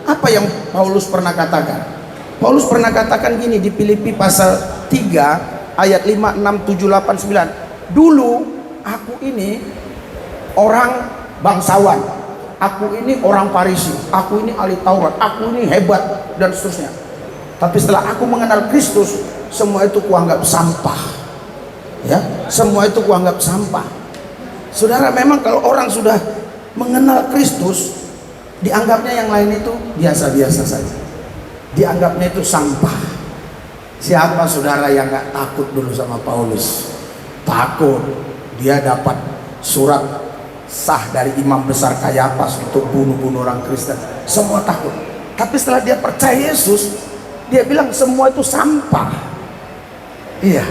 Apa yang Paulus pernah katakan? Paulus pernah katakan gini di Filipi pasal 3 ayat 5, 6, 7, 8, 9. Dulu aku ini orang bangsawan, aku ini orang Farisi, aku ini ahli Taurat, aku ini hebat dan seterusnya. Tapi setelah aku mengenal Kristus, semua itu kuanggap sampah. Ya, semua itu kuanggap sampah. Saudara, memang kalau orang sudah mengenal Kristus, dianggapnya yang lain itu biasa-biasa saja. Dianggapnya itu sampah. Siapa saudara yang gak takut dulu sama Paulus? Takut. Dia dapat surat sah dari imam besar Kayafas untuk bunuh orang Kristen. Semua takut. Tapi setelah dia percaya Yesus, dia bilang semua itu sampah. Iya.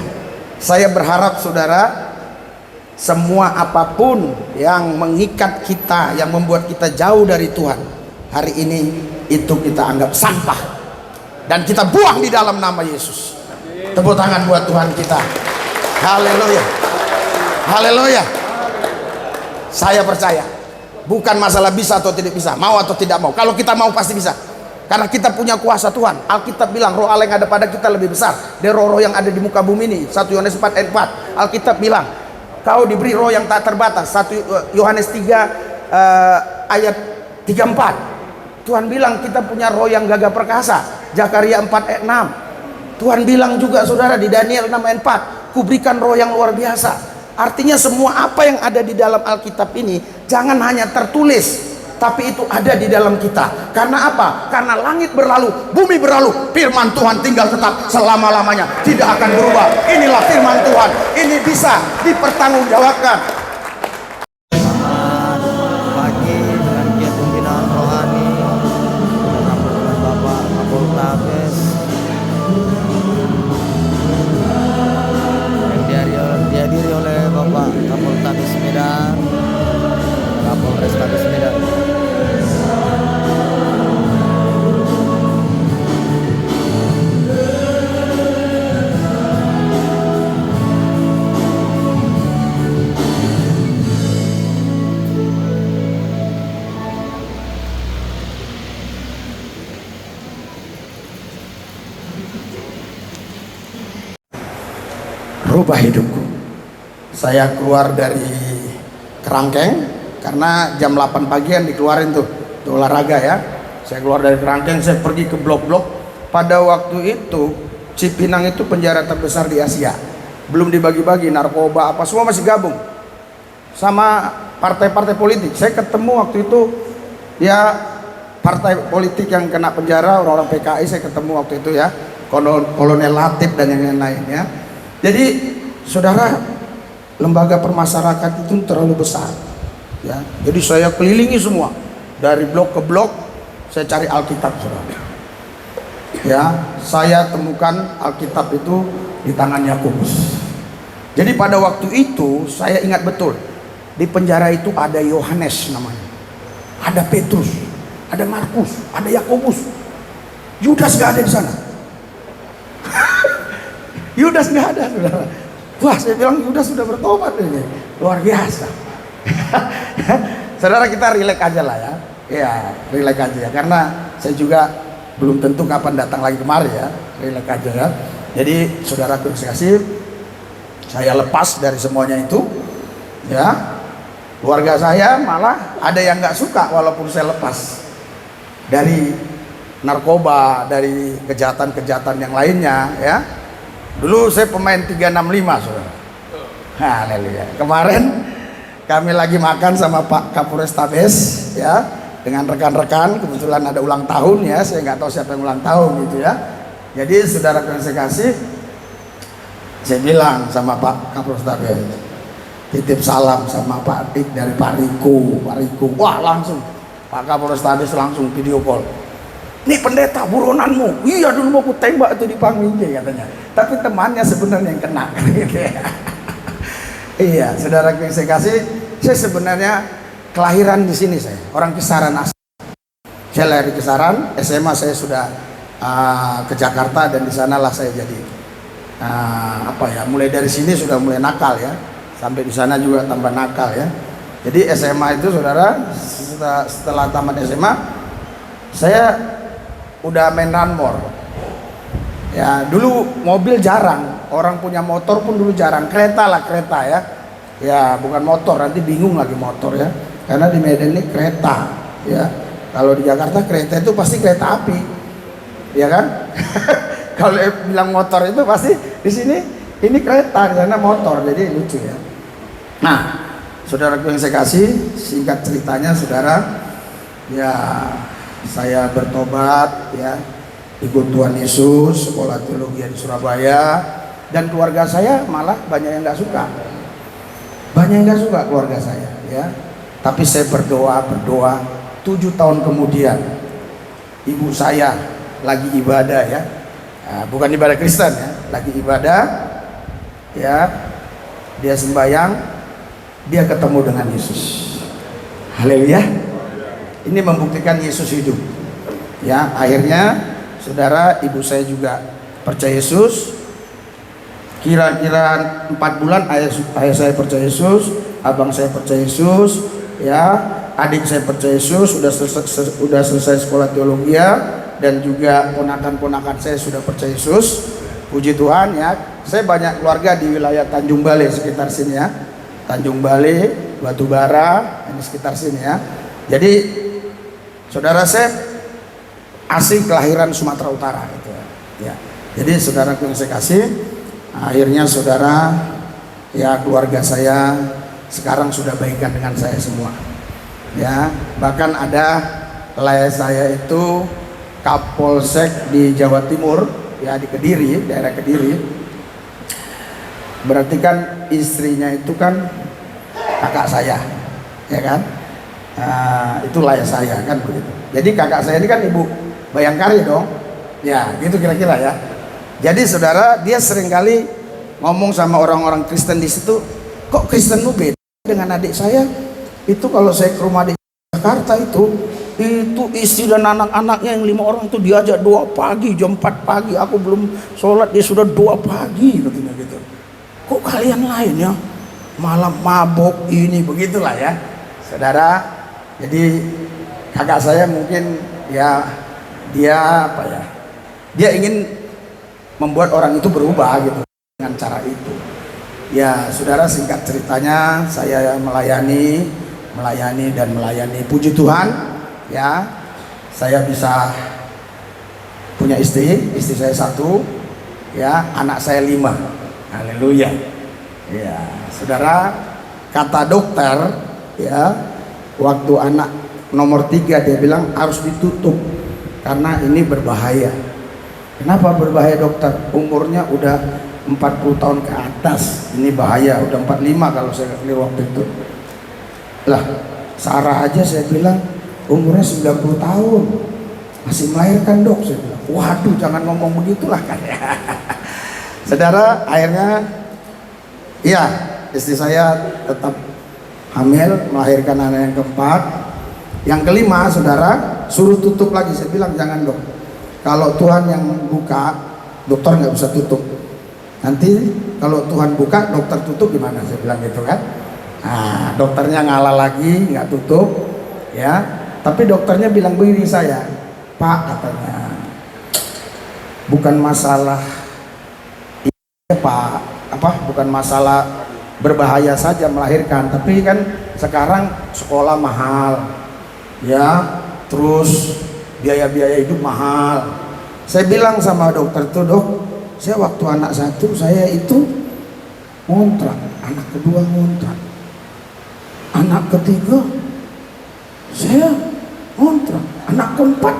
Saya berharap saudara, semua apapun yang mengikat kita, yang membuat kita jauh dari Tuhan, hari ini itu kita anggap sampah dan kita buang di dalam nama Yesus. Tepuk tangan buat Tuhan kita. Haleluya. Haleluya. Saya percaya bukan masalah bisa atau tidak bisa, mau atau tidak mau. Kalau kita mau pasti bisa, karena kita punya kuasa Tuhan. Alkitab bilang roh Allah yang ada pada kita lebih besar dari roh-roh yang ada di muka bumi ini. 1 Yohanes 4 ayat 4. Alkitab bilang kau diberi roh yang tak terbatas. 1 Yohanes 3 ayat 34. Tuhan bilang kita punya roh yang gagah perkasa. Zakaria 4 ayat 6. Tuhan bilang juga saudara di Daniel 6 ayat 4, kuberikan roh yang luar biasa. Artinya semua apa yang ada di dalam Alkitab ini jangan hanya tertulis, tapi itu ada di dalam kita. Karena apa? Karena langit berlalu, bumi berlalu, firman Tuhan tinggal tetap selama-lamanya, tidak akan berubah. Inilah firman Tuhan, ini bisa dipertanggungjawabkan. Pagi dengan giat pembinaan rohani dengan Bapak Kapolres yang dihadiri oleh Bapak Kapolres Medan, Kapolres Medan. Rubah hidupku. Saya keluar dari kerangkeng karena jam 8 pagi yang dikeluarin tuh olahraga ya. Saya keluar dari kerangkeng, saya pergi ke blok-blok. Pada waktu itu Cipinang itu penjara terbesar di Asia, belum dibagi-bagi, narkoba apa semua masih gabung sama partai-partai politik. Saya ketemu waktu itu ya partai politik yang kena penjara, orang-orang PKI saya ketemu waktu itu ya, Kolonel Latif dan yang lain-lainnya. Jadi saudara, lembaga permasyarakat itu terlalu besar ya. Jadi saya kelilingi semua, dari blok ke blok saya cari Alkitab saudara ya. Saya temukan Alkitab itu di tangan Yakobus. Jadi pada waktu itu saya ingat betul, di penjara itu ada Yohanes namanya, ada Petrus, ada Markus, ada Yakobus. Yudas gak ada di sana. Yudas nggak ada saudara. Wah, saya bilang Yudas sudah bertobat ini, luar biasa. Saudara, kita rileks aja lah ya. Ya, rileks aja ya, karena saya juga belum tentu kapan datang lagi kemari ya. Rileks aja ya. Jadi saudara kasih, saya lepas dari semuanya itu ya. Keluarga saya malah ada yang nggak suka walaupun saya lepas dari narkoba, dari kejahatan-kejahatan yang lainnya ya. Dulu saya pemain 365 saudara. Haleluya. Kemarin kami lagi makan sama Pak Kapolres Tabes ya, dengan rekan-rekan, kebetulan ada ulang tahun ya. Saya nggak tahu siapa yang ulang tahun gitu ya. Jadi saudara yang saya kasih, saya bilang sama Pak Kapolres Tabes, titip salam sama Pak Dik dari Pak Riko. Wah, langsung Pak Kapolres Tabes langsung video call. Nih pendeta, buronanmu. Iya, dulu mau ku tembak itu di Pangmingge katanya. Tapi temannya sebenarnya yang kena gitu ya. Iya, saudara yang saya kasih, saya sebenarnya kelahiran di sini, saya orang Kisaran asli. Saya lahir di Kisaran, SMA saya sudah ke Jakarta, dan di sanalah saya jadi mulai dari sini sudah mulai nakal ya. Sampai di sana juga tambah nakal ya. Jadi SMA itu saudara, setelah tamat SMA Saya udah main runmore. Ya, dulu mobil jarang, orang punya motor pun dulu jarang. Kereta lah, kereta ya. Ya, bukan motor, nanti bingung lagi motor ya. Karena di Medan ini kereta, ya. Kalau di Jakarta kereta itu pasti kereta api. Ya kan? Kalau bilang motor itu pasti di sini ini kereta, di sana motor. Jadi lucu ya. Nah, saudaraku yang saya kasih, singkat ceritanya saudara, ya saya bertobat ya, ikut Tuhan Yesus, sekolah teologi di Surabaya, dan keluarga saya malah banyak yang nggak suka, keluarga saya ya. Tapi saya berdoa 7 tahun kemudian ibu saya lagi ibadah ya, bukan ibadah Kristen ya, lagi ibadah ya, dia sembahyang, dia ketemu dengan Yesus. Haleluya. Ini membuktikan Yesus hidup ya. Akhirnya saudara, ibu saya juga percaya Yesus. Kira-kira 4 bulan ayah saya percaya Yesus, abang saya percaya Yesus ya, adik saya percaya Yesus, sudah selesai sekolah teologi ya, dan juga ponakan-ponakan saya sudah percaya Yesus. Puji Tuhan ya. Saya banyak keluarga di wilayah Tanjung Balai sekitar sini ya. Tanjung Balai, Batubara, ini sekitar sini ya. Jadi saudara, saya asli kelahiran Sumatera Utara gitu ya. Jadi saudara yang saya kasih, akhirnya saudara ya, keluarga saya sekarang sudah baikan dengan saya semua ya. Bahkan ada layar saya itu Kapolsek di Jawa Timur ya, di Kediri, daerah Kediri. Berarti kan istrinya itu kan kakak saya ya kan. Itu layar saya kan begitu. Jadi kakak saya ini kan ibu Bayangkari dong ya, gitu kira-kira ya. Jadi saudara, dia seringkali ngomong sama orang-orang Kristen di situ, kok Kristen lu beda dengan adik saya. Itu kalau saya ke rumah di Jakarta itu istri dan anak-anaknya yang 5 orang itu diajak doa pagi, jam 4 pagi, aku belum sholat dia sudah doa pagi katanya gitu. Kok kalian lain ya, malam mabok ini, begitulah ya saudara. Jadi kakak saya mungkin ya, dia apa ya, dia ingin membuat orang itu berubah gitu dengan cara itu ya. Saudara, singkat ceritanya saya melayani. Puji Tuhan ya, saya bisa punya istri saya 1 ya, anak saya 5. Haleluya ya. Saudara, kata dokter ya, waktu anak nomor 3 dia bilang harus ditutup karena ini berbahaya. Kenapa berbahaya dokter? Umurnya udah 40 tahun ke atas, ini bahaya. Udah 45 kalau saya keliru waktu itu. Lah, Sarah aja saya bilang umurnya 90 tahun masih melahirkan dok, saya bilang. Waduh, jangan ngomong begitulah kan ya. Saudara, akhirnya iya, istri saya tetap hamil, melahirkan anak yang keempat. Yang kelima saudara, suruh tutup lagi. Saya bilang jangan dok, kalau Tuhan yang buka, dokter nggak bisa tutup. Nanti kalau Tuhan buka, dokter tutup gimana? Saya bilang gitu kan. Nah, dokternya ngalah lagi, nggak tutup ya. Tapi dokternya bilang begini saya, Pak, katanya bukan masalah Pak, bukan masalah berbahaya saja melahirkan, tapi kan sekarang sekolah mahal ya, terus biaya-biaya hidup mahal. Saya bilang sama dokter tuh, dok, saya waktu anak 1 saya itu ngontrak, anak kedua ngontrak, anak ketiga saya ngontrak, anak keempat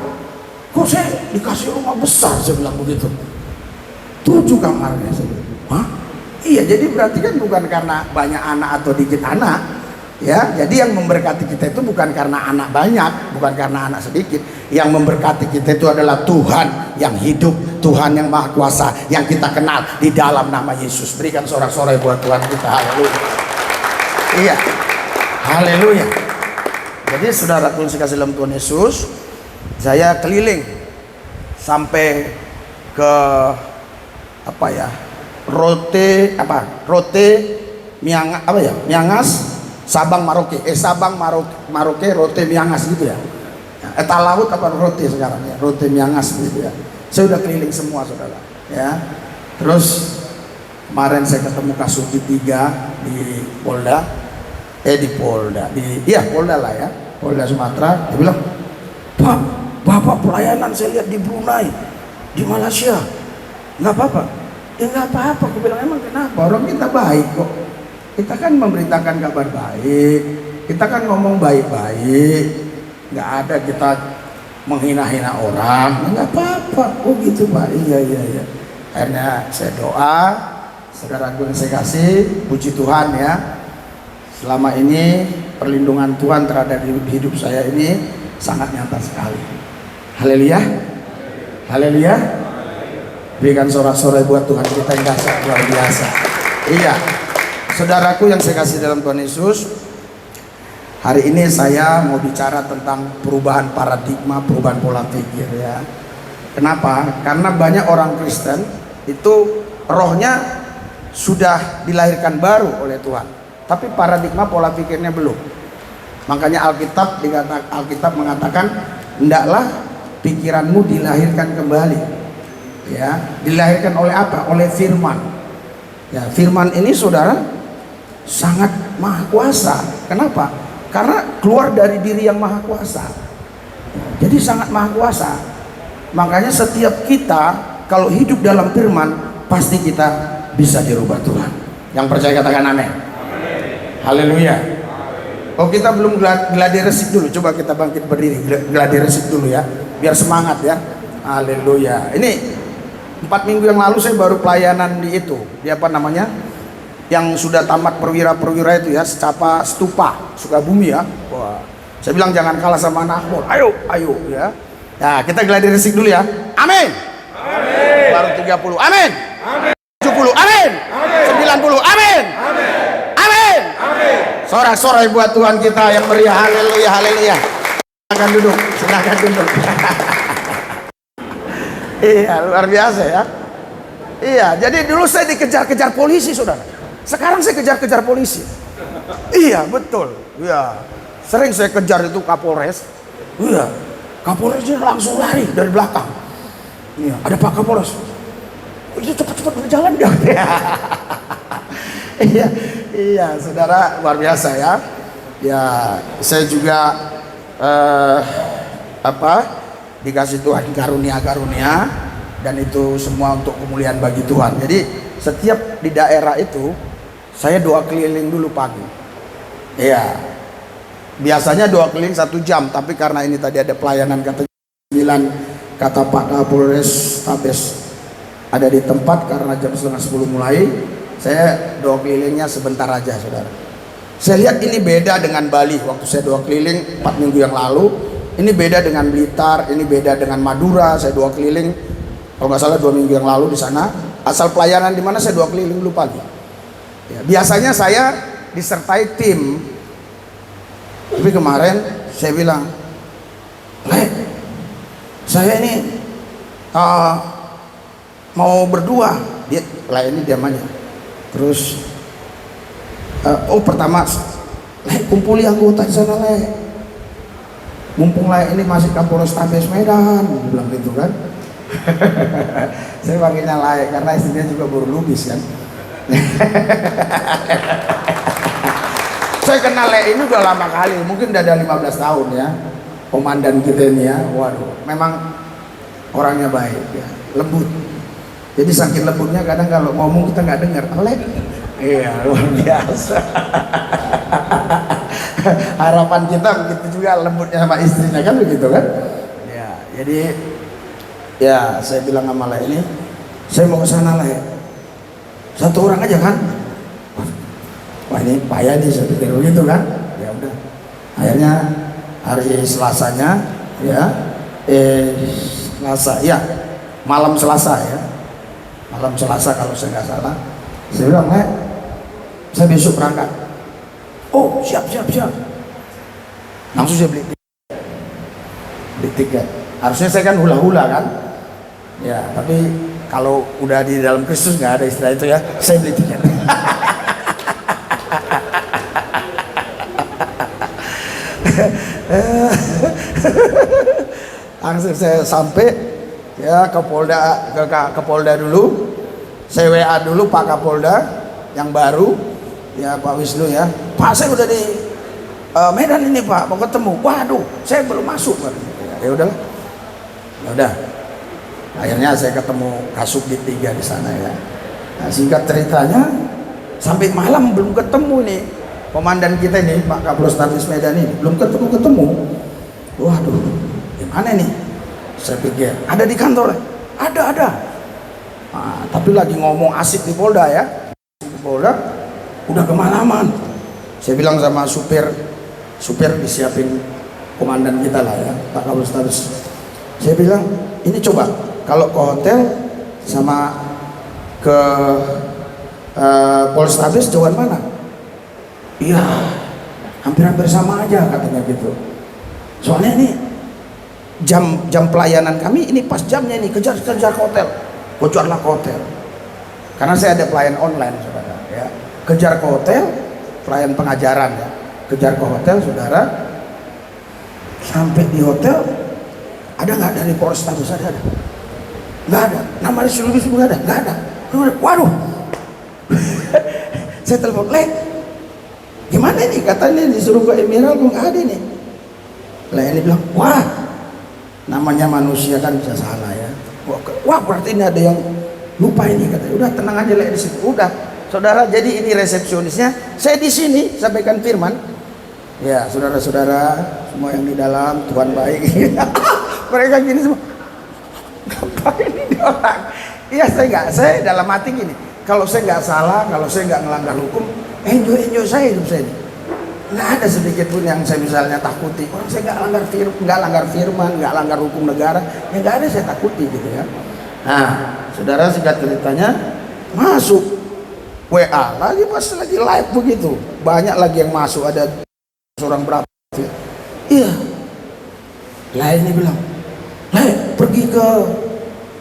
kok saya dikasih rumah besar. Saya bilang begitu, 7 kamarnya. Saya bilang, hah? Iya, jadi berarti kan bukan karena banyak anak atau dikit anak ya. Jadi yang memberkati kita itu bukan karena anak banyak, bukan karena anak sedikit. Yang memberkati kita itu adalah Tuhan yang hidup, Tuhan yang maha kuasa, yang kita kenal di dalam nama Yesus. Berikan sorak-sorai buat Tuhan kita. Haleluya. Iya, haleluya. Jadi saudara pun kasih dalam Tuhan Yesus, saya keliling sampai ke Rote Miangas, Sabang Maroke, Rote Miangas gitu ya. Talaut apa roti sekarang ya, roti Miangas gitu ya. Saya udah keliling semua saudara ya. Terus kemarin saya ketemu Kasubdi 3 di Polda, Polda lah ya, Polda Sumatera. Dia bilang, Pak, Bapak pelayanan saya lihat di Brunei, di Malaysia, nggak apa-apa. Ya nggak apa-apa, aku bilang emang kenapa? Orang kita baik kok. Kita kan memberitakan kabar baik, kita kan ngomong baik-baik, nggak ada kita menghina-hina orang. Nggak apa-apa. Oh gitu Pak, iya. Akhirnya saya doa, saudaraku yang saya kasih, puji Tuhan ya. Selama ini perlindungan Tuhan terhadap hidup saya ini sangat nyata sekali. Haleluya, haleluya. Berikan sorak-sorai buat Tuhan kita yang dahsyat luar biasa. Iya, saudaraku yang saya kasih dalam Tuhan Yesus, hari ini saya mau bicara tentang perubahan paradigma, perubahan pola pikir ya. Kenapa? Karena banyak orang Kristen itu rohnya sudah dilahirkan baru oleh Tuhan, tapi paradigma pola pikirnya belum. Makanya Alkitab mengatakan, hendaklah pikiranmu dilahirkan kembali. Ya, dilahirkan oleh apa? Oleh firman. Ya, firman ini saudara sangat maha kuasa. Kenapa? Karena keluar dari diri yang maha kuasa. Jadi sangat maha kuasa. Makanya setiap kita kalau hidup dalam firman, pasti kita bisa dirubah Tuhan. Yang percaya katakan amin. Haleluya. Oh, kita belum gladi resik dulu. Coba kita bangkit berdiri, gladi resik dulu ya, biar semangat ya. Haleluya. Ini 4 minggu yang lalu saya baru pelayanan di itu, di apa namanya, yang sudah tamat perwira-perwira itu ya, secapa stupa Sukabumi ya. Wah, saya bilang jangan kalah sama anak Akmol, ayo ya. Nah, kita gladi resik dulu ya. Amin. Amin. Baru 30. Amin. Amin. 70. Amin. Amin. 90. Amin. Amin. Amin. Amin. Sorak-sorai buat Tuhan kita yang meriah. Haleluya, haleluya. Silakan duduk, silakan duduk. Iya, luar biasa ya. Iya, jadi dulu saya dikejar-kejar polisi saudara. Sekarang saya kejar-kejar polisi. Iya, betul. Iya, sering saya kejar itu Kapolres. Iya, Kapolresnya langsung lari dari belakang. Iya, ada Pak Kapolres. Itu cepat-cepat berjalan dia. Iya, saudara, luar biasa ya. Ya, saya juga dikasih Tuhan karunia-karunia, dan itu semua untuk kemuliaan bagi Tuhan. Jadi setiap di daerah itu saya doa keliling dulu pagi. Iya, biasanya doa keliling 1 jam, tapi karena ini tadi ada pelayanan kata 9, kata Pak Kapolres Tabes ada di tempat, karena jam 9:30 mulai, saya doa kelilingnya sebentar aja saudara. Saya lihat ini beda dengan Bali waktu saya doa keliling 4 minggu yang lalu. Ini beda dengan Blitar, ini beda dengan Madura. Saya doa keliling, kalau nggak salah 2 minggu yang lalu di sana. Asal pelayanan di mana saya doa keliling dulu pagi. Ya, biasanya saya disertai tim, tapi kemarin saya bilang, saya ini mau berdua. Dia ini diamannya. Terus, pertama, kumpuli anggota di sana mumpung ini masih Kapolres Tabes Medan, bilang gitu kan. Saya panggilnya Laek karena istrinya juga baru lubis kan. Saya kenal Laek ini udah lama kali, mungkin udah ada 15 tahun ya. Komandan kita ini ya, waduh, memang orangnya baik ya, lembut. Jadi saking lembutnya kadang kalau ngomong kita nggak dengar. Laek, iya luar biasa. Harapan kita begitu juga lembutnya sama istrinya kan begitu kan ya. Jadi ya saya bilang sama Laek ini, saya mau ke sana Laek, 1 orang aja kan. Wah ini payah nih, saya pikir begitu kan. Ya udah, akhirnya hari Selasanya ya, Selasa ya, malam Selasa ya, malam Selasa kalau saya nggak salah, saya bilang Laek, saya besok berangkat. Oh siap. Langsung saya beli tiket. Harusnya saya kan hula-hula kan. Ya, tapi kalau udah di dalam Kristus nggak ada istilah itu ya. Saya beli tiket. Langsung saya sampai ya ke Polda, ke Polda dulu. Saya WA dulu Pak Kapolda yang baru, ya Pak Wisnu ya. Pak, saya udah di Medan ini Pak, mau ketemu. Waduh, saya belum masuk Pak. Ya udahlah. Ya udah. Akhirnya saya ketemu Kasubdit 3 di sana ya. Nah, singkat ceritanya sampai malam belum ketemu nih komandan kita ini Pak Kapolrestabes Medan ini, belum ketemu. Waduh, gimana nih? Saya pikir ada di kantor. Ada. Nah, tapi lagi ngomong asik di Polda ya. Di Polda udah kemalaman. Saya bilang sama supir disiapin komandan kita lah ya, Pak Kapolrestabes. Saya bilang, ini coba kalau ke hotel sama ke Polrestabes jauhan mana? Iya, hampir sama aja katanya gitu. Soalnya ini jam pelayanan kami ini pas jamnya ini, kejar ke hotel. Kejarlah ke hotel. Karena saya ada pelayan online saudara ya. Kejar ke hotel, pelayan pengajaran ya. Kejar ke hotel saudara. Sampai di hotel ada nggak dari Polrestabes? Ada. Nggak ada. Nama Sulubis nggak ada. Waduh. Saya telepon, "Lek, gimana nih?" Katanya disuruh ke Emerald kok nggak ada nih. Lah ini bilang, "Wah, namanya manusia kan bisa salah ya. Wah, berarti ini ada yang lupa ini," katanya. "Udah tenang aja Lek di situ." Udah, saudara, jadi ini resepsionisnya. Saya di sini sampaikan firman. Ya, saudara-saudara semua yang di dalam, Tuhan baik. Mereka gini semua. Ngapain ini orang? Iya, saya dalam hati gini. Kalau saya nggak salah, kalau saya nggak ngelanggar hukum, enjoy saya hidup saya ini. Nggak ada sedikit pun yang saya misalnya takuti. Orang saya nggak langgar firman, nggak langgar hukum negara, ya nggak ada saya takuti gitu ya. Nah, saudara, singkat ceritanya masuk WA lagi pas lagi live begitu, banyak lagi yang masuk, ada seorang berapa? Iya. Lah ini bilang, "Lek, pergi ke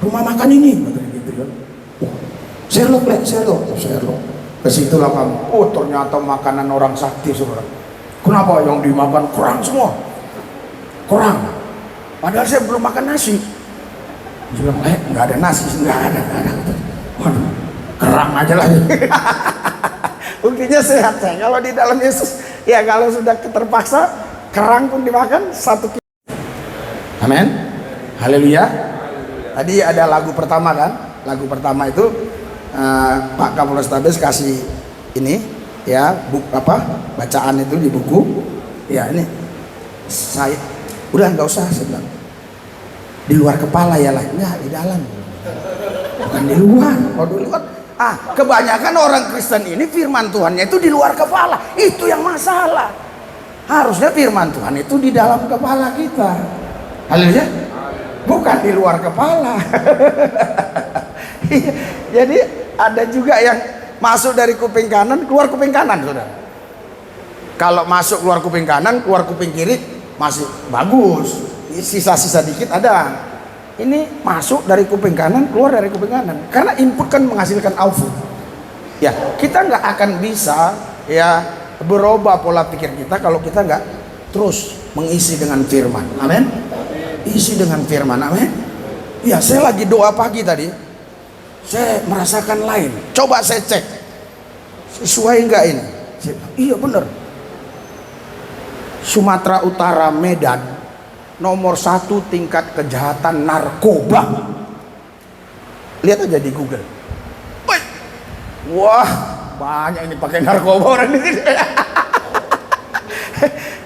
rumah makan ini," katanya gitu kan. Sherlock. Ke situlah kamu. Oh, ternyata makanan orang sakti saudara. Kenapa yang dimakan kurang semua? Kurang. Padahal saya belum makan nasi. Dia bilang, nggak ada nasi, nggak ada. Waduh, kerang aja lagi. Buktinya sehat saya. Kalau di dalam Yesus, ya kalau sudah terpaksa, kerang pun dimakan 1 kilo. Amin. Haleluya. Tadi ada lagu pertama kan? Lagu pertama itu Pak Kapolrestabes kasih ini ya, bacaan itu di buku ya. Ini saya udah nggak usah, saya bilang di luar kepala ya lah, enggak, di dalam, bukan di luar. Kalau di luar kebanyakan orang Kristen ini firman Tuhannya itu di luar kepala, itu yang masalah. Harusnya firman Tuhan itu di dalam kepala kita. Haleluya, bukan di luar kepala. Jadi ada juga yang masuk dari kuping kanan, keluar kuping kanan, saudara. Kalau masuk keluar kuping kanan, keluar kuping kiri masih bagus, sisa-sisa dikit ada. Ini masuk dari kuping kanan, keluar dari kuping kanan. Karena input kan menghasilkan output. Ya, kita nggak akan bisa ya berubah pola pikir kita kalau kita nggak terus mengisi dengan firman. Amin. Isi dengan firman. Amin. Ya, saya lagi doa pagi tadi. Saya merasakan lain. Coba saya cek sesuai enggak ini. Iya benar. Sumatera Utara, Medan, nomor 1 tingkat kejahatan narkoba. Lihat aja di Google. Wah, banyak ini pakai narkoba orang di sini.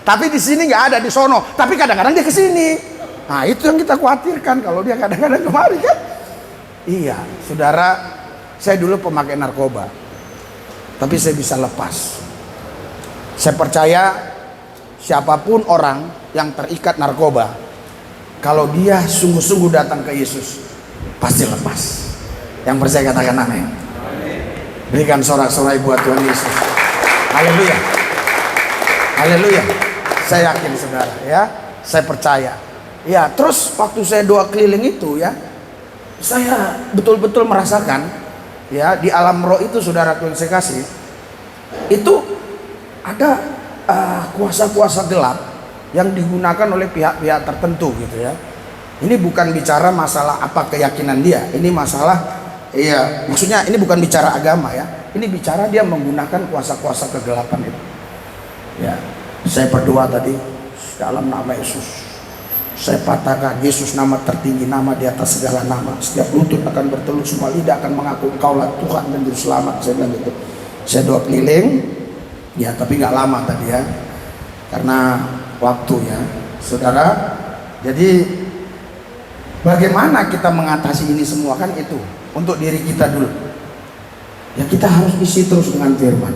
Tapi di sini nggak ada, di sono. Tapi kadang-kadang dia ke sini. Nah, itu yang kita khawatirkan kalau dia kadang-kadang kemari kan. Iya, saudara, saya dulu pemakai narkoba, tapi saya bisa lepas. Saya percaya siapapun orang yang terikat narkoba, kalau dia sungguh-sungguh datang ke Yesus, pasti lepas. Yang percaya katakan amin. Berikan sorak-sorai buat Tuhan Yesus. Haleluya. Haleluya. Saya yakin saudara ya, saya percaya. Ya, terus waktu saya doa keliling itu ya, saya betul-betul merasakan ya di alam roh itu, saudara Tuhan saya kasih, itu ada kuasa-kuasa gelap yang digunakan oleh pihak-pihak tertentu gitu ya. Ini bukan bicara masalah apa keyakinan dia. Ini masalah, iya, maksudnya ini bukan bicara agama ya. Ini bicara dia menggunakan kuasa-kuasa kegelapan itu. Ya, saya berdoa tadi dalam nama Yesus. Saya patahkan Yesus, nama tertinggi, nama di atas segala nama. Setiap lutut akan bertelur, semua lidah akan mengaku Engkaulah Tuhan dan Juru Selamat. Saya bilang gitu. Saya doa keliling, ya tapi nggak lama tadi ya, karena waktu ya, saudara. Jadi bagaimana kita mengatasi ini semua kan itu untuk diri kita dulu. Ya kita harus isi terus dengan firman.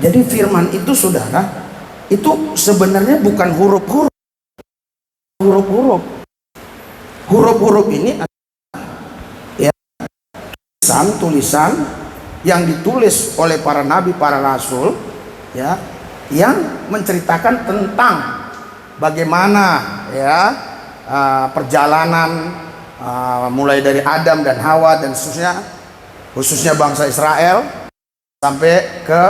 Jadi firman itu saudara, itu sebenarnya bukan huruf-huruf. Huruf-huruf ini adalah ya, tulisan yang ditulis oleh para nabi, para rasul ya, yang menceritakan tentang bagaimana ya perjalanan mulai dari Adam dan Hawa dan khususnya bangsa Israel sampai ke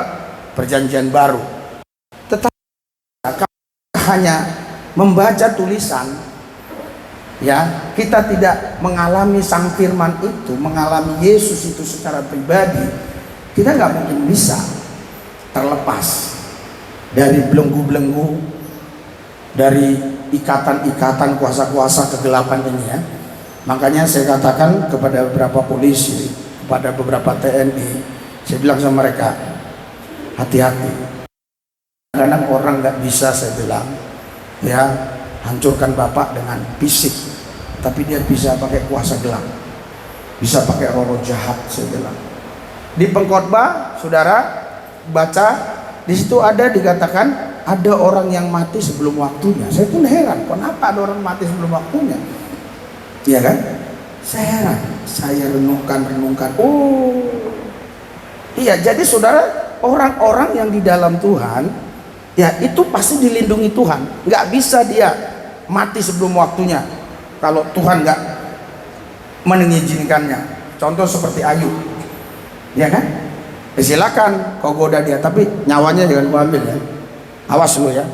perjanjian baru. Tetapi hanya membaca tulisan ya, kita tidak mengalami sang firman itu, mengalami Yesus itu secara pribadi, kita nggak mungkin bisa terlepas dari belenggu-belenggu, dari ikatan-ikatan kuasa-kuasa kegelapan ini ya. Makanya saya katakan kepada beberapa polisi, kepada beberapa TNI, saya bilang sama mereka, hati-hati. Kadang orang nggak bisa, saya bilang ya, hancurkan Bapak dengan fisik, tapi dia bisa pakai kuasa gelap, bisa pakai roh-roh jahat, saya bilang. Di pengkhotbah saudara baca, di situ ada dikatakan ada orang yang mati sebelum waktunya. Saya pun heran, kenapa ada orang mati sebelum waktunya? Iya kan? Saya heran, saya renungkan. Oh iya, jadi saudara, orang-orang yang di dalam Tuhan ya itu pasti dilindungi Tuhan. Nggak bisa dia mati sebelum waktunya kalau Tuhan nggak mengizinkannya. Contoh seperti Ayub, ya kan? Silakan kau goda dia, tapi nyawanya jangan kau ambil ya. Awas lu ya.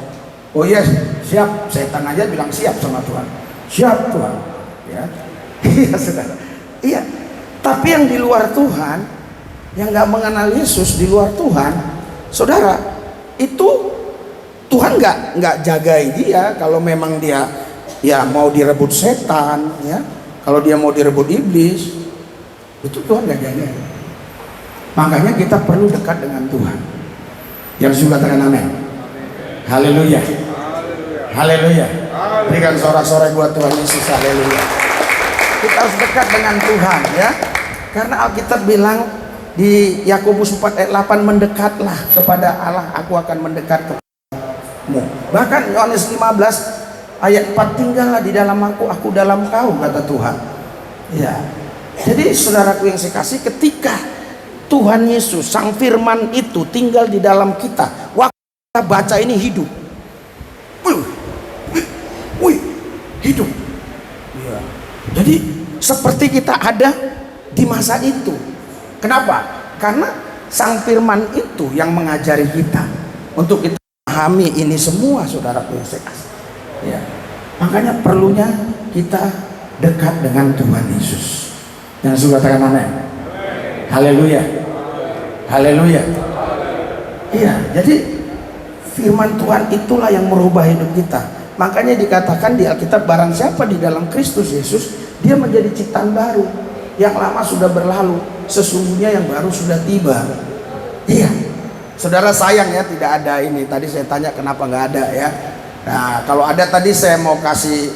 Oh iya, siap. Setan aja bilang siap sama Tuhan. Siap Tuhan. Ya, iya saudara. Iya. Tapi yang di luar Tuhan, yang nggak mengenal Yesus di luar Tuhan, saudara, itu Tuhan nggak jagai dia. Kalau memang dia ya mau direbut setan ya, kalau dia mau direbut iblis, itu Tuhan nggak jagai. Makanya kita perlu dekat dengan Tuhan. Yang suka katakan amin. Haleluya. Haleluya. Berikan sorak-sorai buat Tuhan Yesus. Haleluya. Kita harus dekat dengan Tuhan ya, karena Alkitab bilang di Yakobus 4 ayat 8, mendekatlah kepada Allah, aku akan mendekat kepadamu. Bahkan Yohanes 15 ayat 4, tinggallah di dalam aku dalam kau, kata Tuhan ya. Jadi saudaraku yang saya kasih, ketika Tuhan Yesus sang firman itu tinggal di dalam kita, waktu kita baca ini hidup, hidup ya. Jadi seperti kita ada di masa itu. Kenapa? Karena sang firman itu yang mengajari kita untuk kita memahami ini semua, saudaraku yang saya kasih ya. Makanya perlunya kita dekat dengan Tuhan Yesus. Yang suka katakan amin. Haleluya. Haleluya. Iya, jadi firman Tuhan itulah yang merubah hidup kita. Makanya dikatakan di Alkitab, barang siapa di dalam Kristus Yesus, dia menjadi ciptaan baru. Yang lama sudah berlalu, sesungguhnya yang baru sudah tiba. Iya. Saudara, sayang ya tidak ada ini. Tadi saya tanya kenapa nggak ada ya. Nah, kalau ada tadi saya mau kasih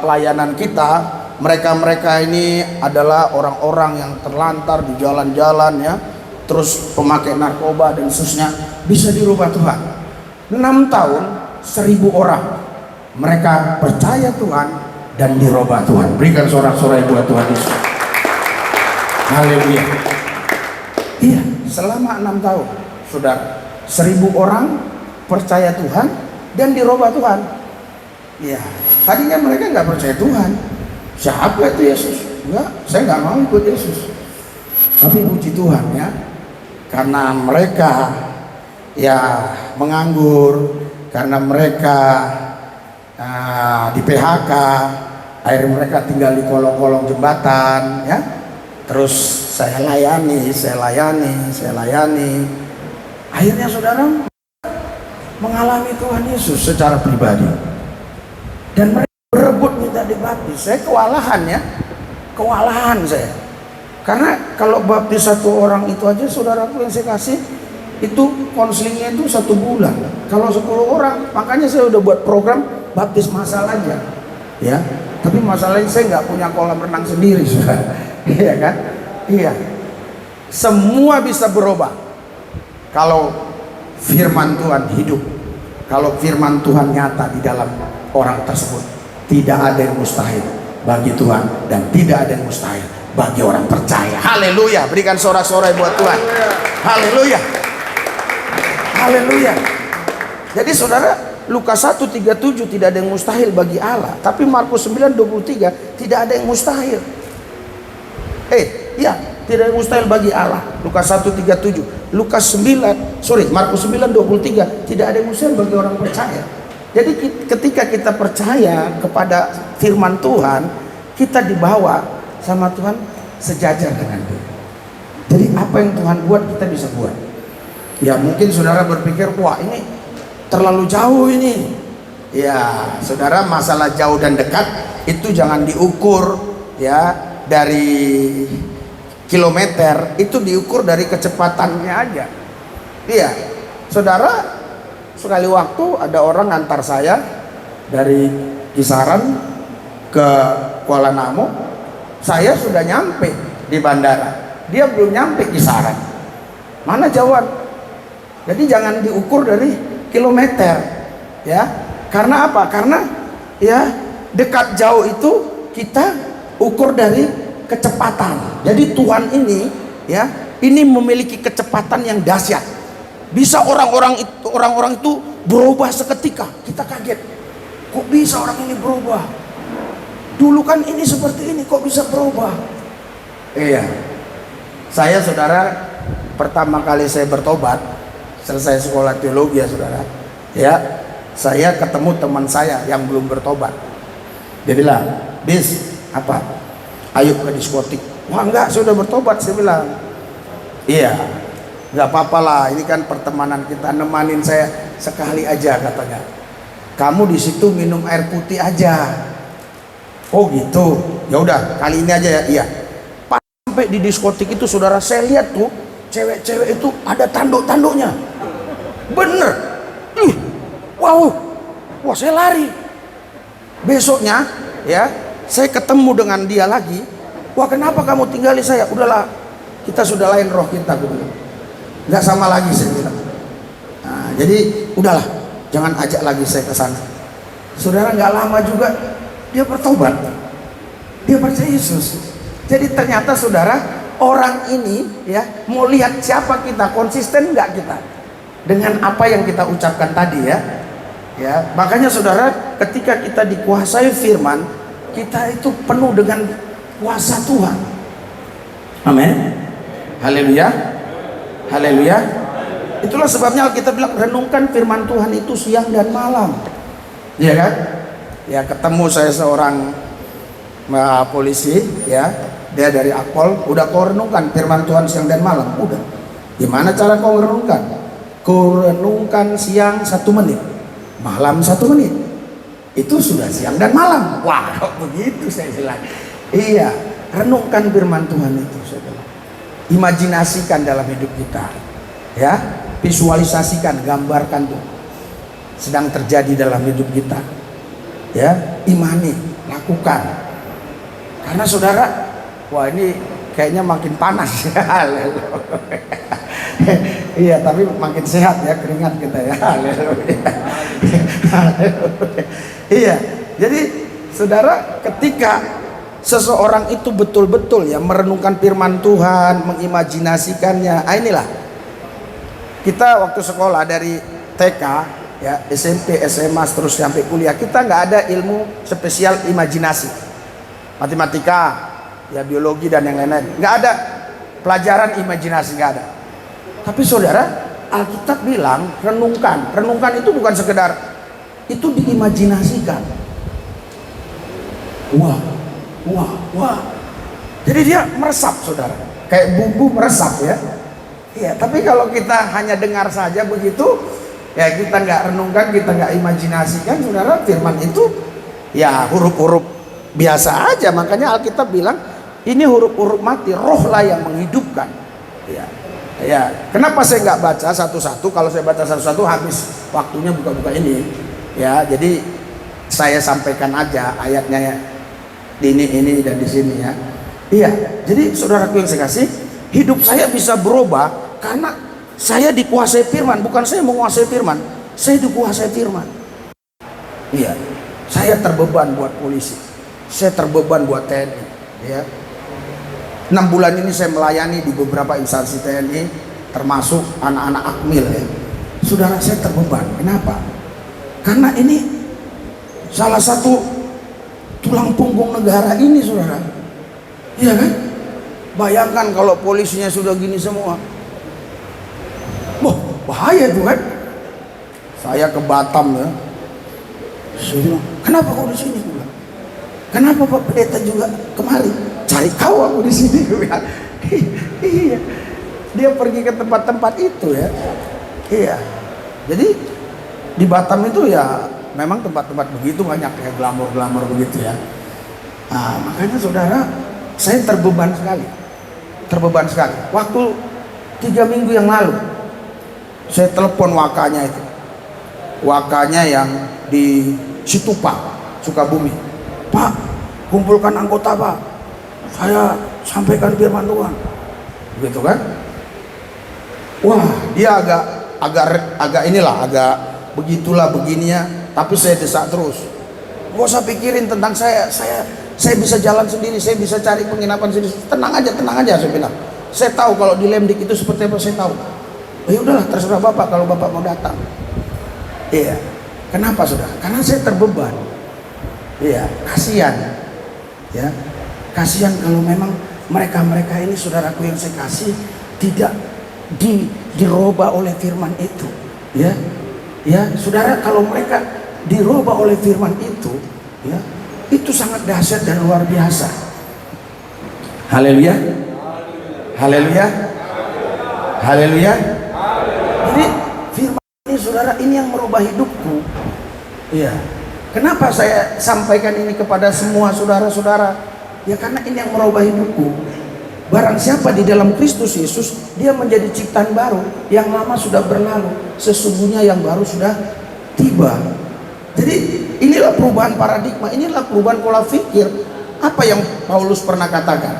pelayanan kita. Mereka ini adalah orang-orang yang terlantar di jalan-jalan ya, terus pemakai narkoba dan seterusnya, bisa dirubah Tuhan. 6 tahun 1000 orang mereka percaya Tuhan dan dirubah Tuhan. Berikan sorak-sorai buat Tuhan Yesus. Haleluya. Iya, selama 6 tahun saudara, 1000 orang percaya Tuhan dan dirubah Tuhan. Iya, tadinya mereka nggak percaya Tuhan. Siapa itu Yesus? Enggak, saya nggak mau ikut Yesus. Tapi puji Tuhan ya, karena mereka ya menganggur, karena mereka di PHK, akhirnya mereka tinggal di kolong-kolong jembatan, ya. Terus saya layani. Akhirnya saudara mengalami Tuhan Yesus secara pribadi. Dan mereka berebut minta dibaptis. Saya kewalahan saya. Karena kalau baptis satu orang itu aja, saudaraku yang saya kasih, itu konselingnya itu 1 bulan. Kalau 10 orang, makanya saya udah buat program baptis massal aja, ya. Tapi masalahnya saya nggak punya kolam renang sendiri, saudara. Iya kan? Iya. Semua bisa berubah kalau firman Tuhan hidup. Kalau firman Tuhan nyata di dalam orang tersebut, tidak ada yang mustahil bagi Tuhan dan tidak ada yang mustahil bagi orang percaya. Haleluya. Berikan sorak-sorai buat Tuhan. Haleluya. Haleluya. Jadi saudara, Lukas 1:37 tidak ada yang mustahil bagi Allah, tapi Markus 9:23 tidak ada yang mustahil. Tidak ada yang mustahil bagi Allah. Lukas 1:37. Markus 9:23 tidak ada yang mustahil bagi orang percaya. Jadi ketika kita percaya kepada firman Tuhan, kita dibawa sama Tuhan sejajar dengan Dia. Jadi apa yang Tuhan buat kita bisa buat. Ya mungkin saudara berpikir, wah ini terlalu jauh ini. Ya saudara, masalah jauh dan dekat itu jangan diukur ya dari kilometer, itu diukur dari kecepatannya aja. Iya saudara, sekali waktu ada orang antar saya dari Kisaran ke Kuala Namu. Saya sudah nyampe di bandara, dia belum nyampe Kisaran. Mana jauhan? Jadi jangan diukur dari kilometer, ya. Karena apa? Karena ya dekat jauh itu kita ukur dari kecepatan. Jadi Tuhan ini ya, ini memiliki kecepatan yang dahsyat. Bisa orang-orang itu berubah seketika. Kita kaget. Kok bisa orang ini berubah? Dulu kan ini seperti ini, kok bisa berubah? Iya. Saya saudara, pertama kali saya bertobat, selesai sekolah teologi ya saudara, ya saya ketemu teman saya yang belum bertobat. Dia bilang, "Bis, apa? Ayo ke diskotik." "Wah enggak, saya sudah bertobat," saya bilang. "Iya, nggak apa-apa lah, ini kan pertemanan kita, nemanin saya sekali aja," katanya. "Kamu di situ minum air putih aja." "Oh gitu, ya udah kali ini aja ya." "Iya." Pas sampai di diskotik itu saudara, saya lihat tuh cewek-cewek itu ada tanduk-tanduknya. Bener. Wow. Wah, saya lari. Besoknya ya saya ketemu dengan dia lagi. "Wah, kenapa kamu tinggali saya?" "Udahlah, kita sudah lain roh kita," gue bilang. "Nggak sama lagi," saya bilang. Nah, jadi udahlah, jangan ajak lagi saya ke sana. Saudara, nggak lama juga dia bertobat, dia percaya Yesus. Jadi ternyata saudara, orang ini ya mau lihat siapa kita, konsisten nggak kita dengan apa yang kita ucapkan tadi ya. Ya, makanya saudara, ketika kita dikuasai firman, kita itu penuh dengan kuasa Tuhan. Amin. Haleluya. Haleluya. Itulah sebabnya Alkitab bilang renungkan firman Tuhan itu siang dan malam. Iya kan? Ya, ketemu saya seorang polisi ya, dia dari Akpol. "Udah kau renungkan firman Tuhan siang dan malam?" "Udah." "Gimana cara kau renungkan?" "Kau renungkan siang 1 menit, malam 1 menit. Itu sudah siang dan malam." Wah, begitu saya bilang. Iya, renungkan firman Tuhan itu, saya bilang. Imajinasikan dalam hidup kita, ya, visualisasikan, gambarkan tuh sedang terjadi dalam hidup kita, ya, imani, lakukan. Karena saudara, wah ini kayaknya makin panas. Iya, tapi makin sehat ya, keringat kita ya. Iya, jadi saudara, ketika seseorang itu betul-betul ya merenungkan firman Tuhan, mengimajinasikannya, inilah kita waktu sekolah dari TK ya, SMP, SMA, terus sampai kuliah, kita nggak ada ilmu spesial imajinasi, matematika ya, biologi dan yang lain-lain, nggak ada pelajaran imajinasi, nggak ada. Tapi saudara, Alkitab bilang renungkan. Renungkan itu bukan sekedar, itu diimajinasikan. Wah, wah, wah. Jadi dia meresap, saudara. Kayak bumbu meresap ya. Iya, tapi kalau kita hanya dengar saja begitu, ya kita nggak renungkan, kita nggak imajinasikan, saudara, firman itu ya huruf-huruf biasa aja. Makanya Alkitab bilang ini huruf-huruf mati, rohlah yang menghidupkan. Ya, ya. Kenapa saya nggak baca satu-satu? Kalau saya baca satu-satu habis waktunya buka-buka ini. Ya, jadi saya sampaikan aja ayatnya ya. Ini dan di sini ya. Iya, jadi saudaraku yang saya kasih, hidup saya bisa berubah karena saya dikuasai firman. Bukan saya menguasai firman, saya dikuasai firman. Iya, saya terbeban buat polisi, saya terbeban buat TNI. Ya, 6 bulan ini saya melayani di beberapa instansi TNI, termasuk anak-anak Akmil ya. Saudara, saya terbeban. Kenapa? Karena ini salah satu tulang punggung negara ini, saudara. Iya kan? Bayangkan kalau polisinya sudah gini semua. Wah, bahaya tuh kan? Saya ke Batam ya. Saya, kenapa kau di sini? Kenapa Pak Pendeta juga kemari? Cari tahu aku di sini. Iya. Dia pergi ke tempat-tempat itu ya. Iya. Jadi di Batam itu ya memang tempat-tempat begitu banyak ya, glamor-glamor begitu ya. Nah, makanya saudara, saya terbeban sekali. Terbeban sekali. Waktu 3 minggu yang lalu saya telepon wakanya itu. Wakanya yang di Situpa, Sukabumi. Pak, kumpulkan anggota Pak. Saya sampaikan firman Tuhan. Begitu kan? Wah, dia agak inilah, agak begitulah begininya, tapi saya desak terus. Gak usah pikirin tentang saya bisa jalan sendiri, saya bisa cari penginapan sendiri. Tenang aja saya bilang. Saya tahu kalau di Lemdik itu seperti apa, saya tahu. Ya udahlah, terserah Bapak kalau Bapak mau datang. Iya. Kenapa saudara? Karena saya terbeban. Iya, kasihan. Ya. Kasihan kalau memang mereka ini, saudaraku yang saya kasih, tidak dirubah oleh firman itu. Ya. Ya, saudara, kalau mereka dirubah oleh firman itu, ya, itu sangat dahsyat dan luar biasa. Haleluya. Haleluya. Haleluya. Jadi firman ini, saudara, ini yang merubah hidupku. Iya. Kenapa saya sampaikan ini kepada semua saudara-saudara? Ya karena ini yang merubah hidupku. Barang siapa di dalam Kristus Yesus, dia menjadi ciptaan baru. Yang lama sudah berlalu, sesungguhnya yang baru sudah tiba. Jadi inilah perubahan paradigma, inilah perubahan pola pikir. Apa yang Paulus pernah katakan?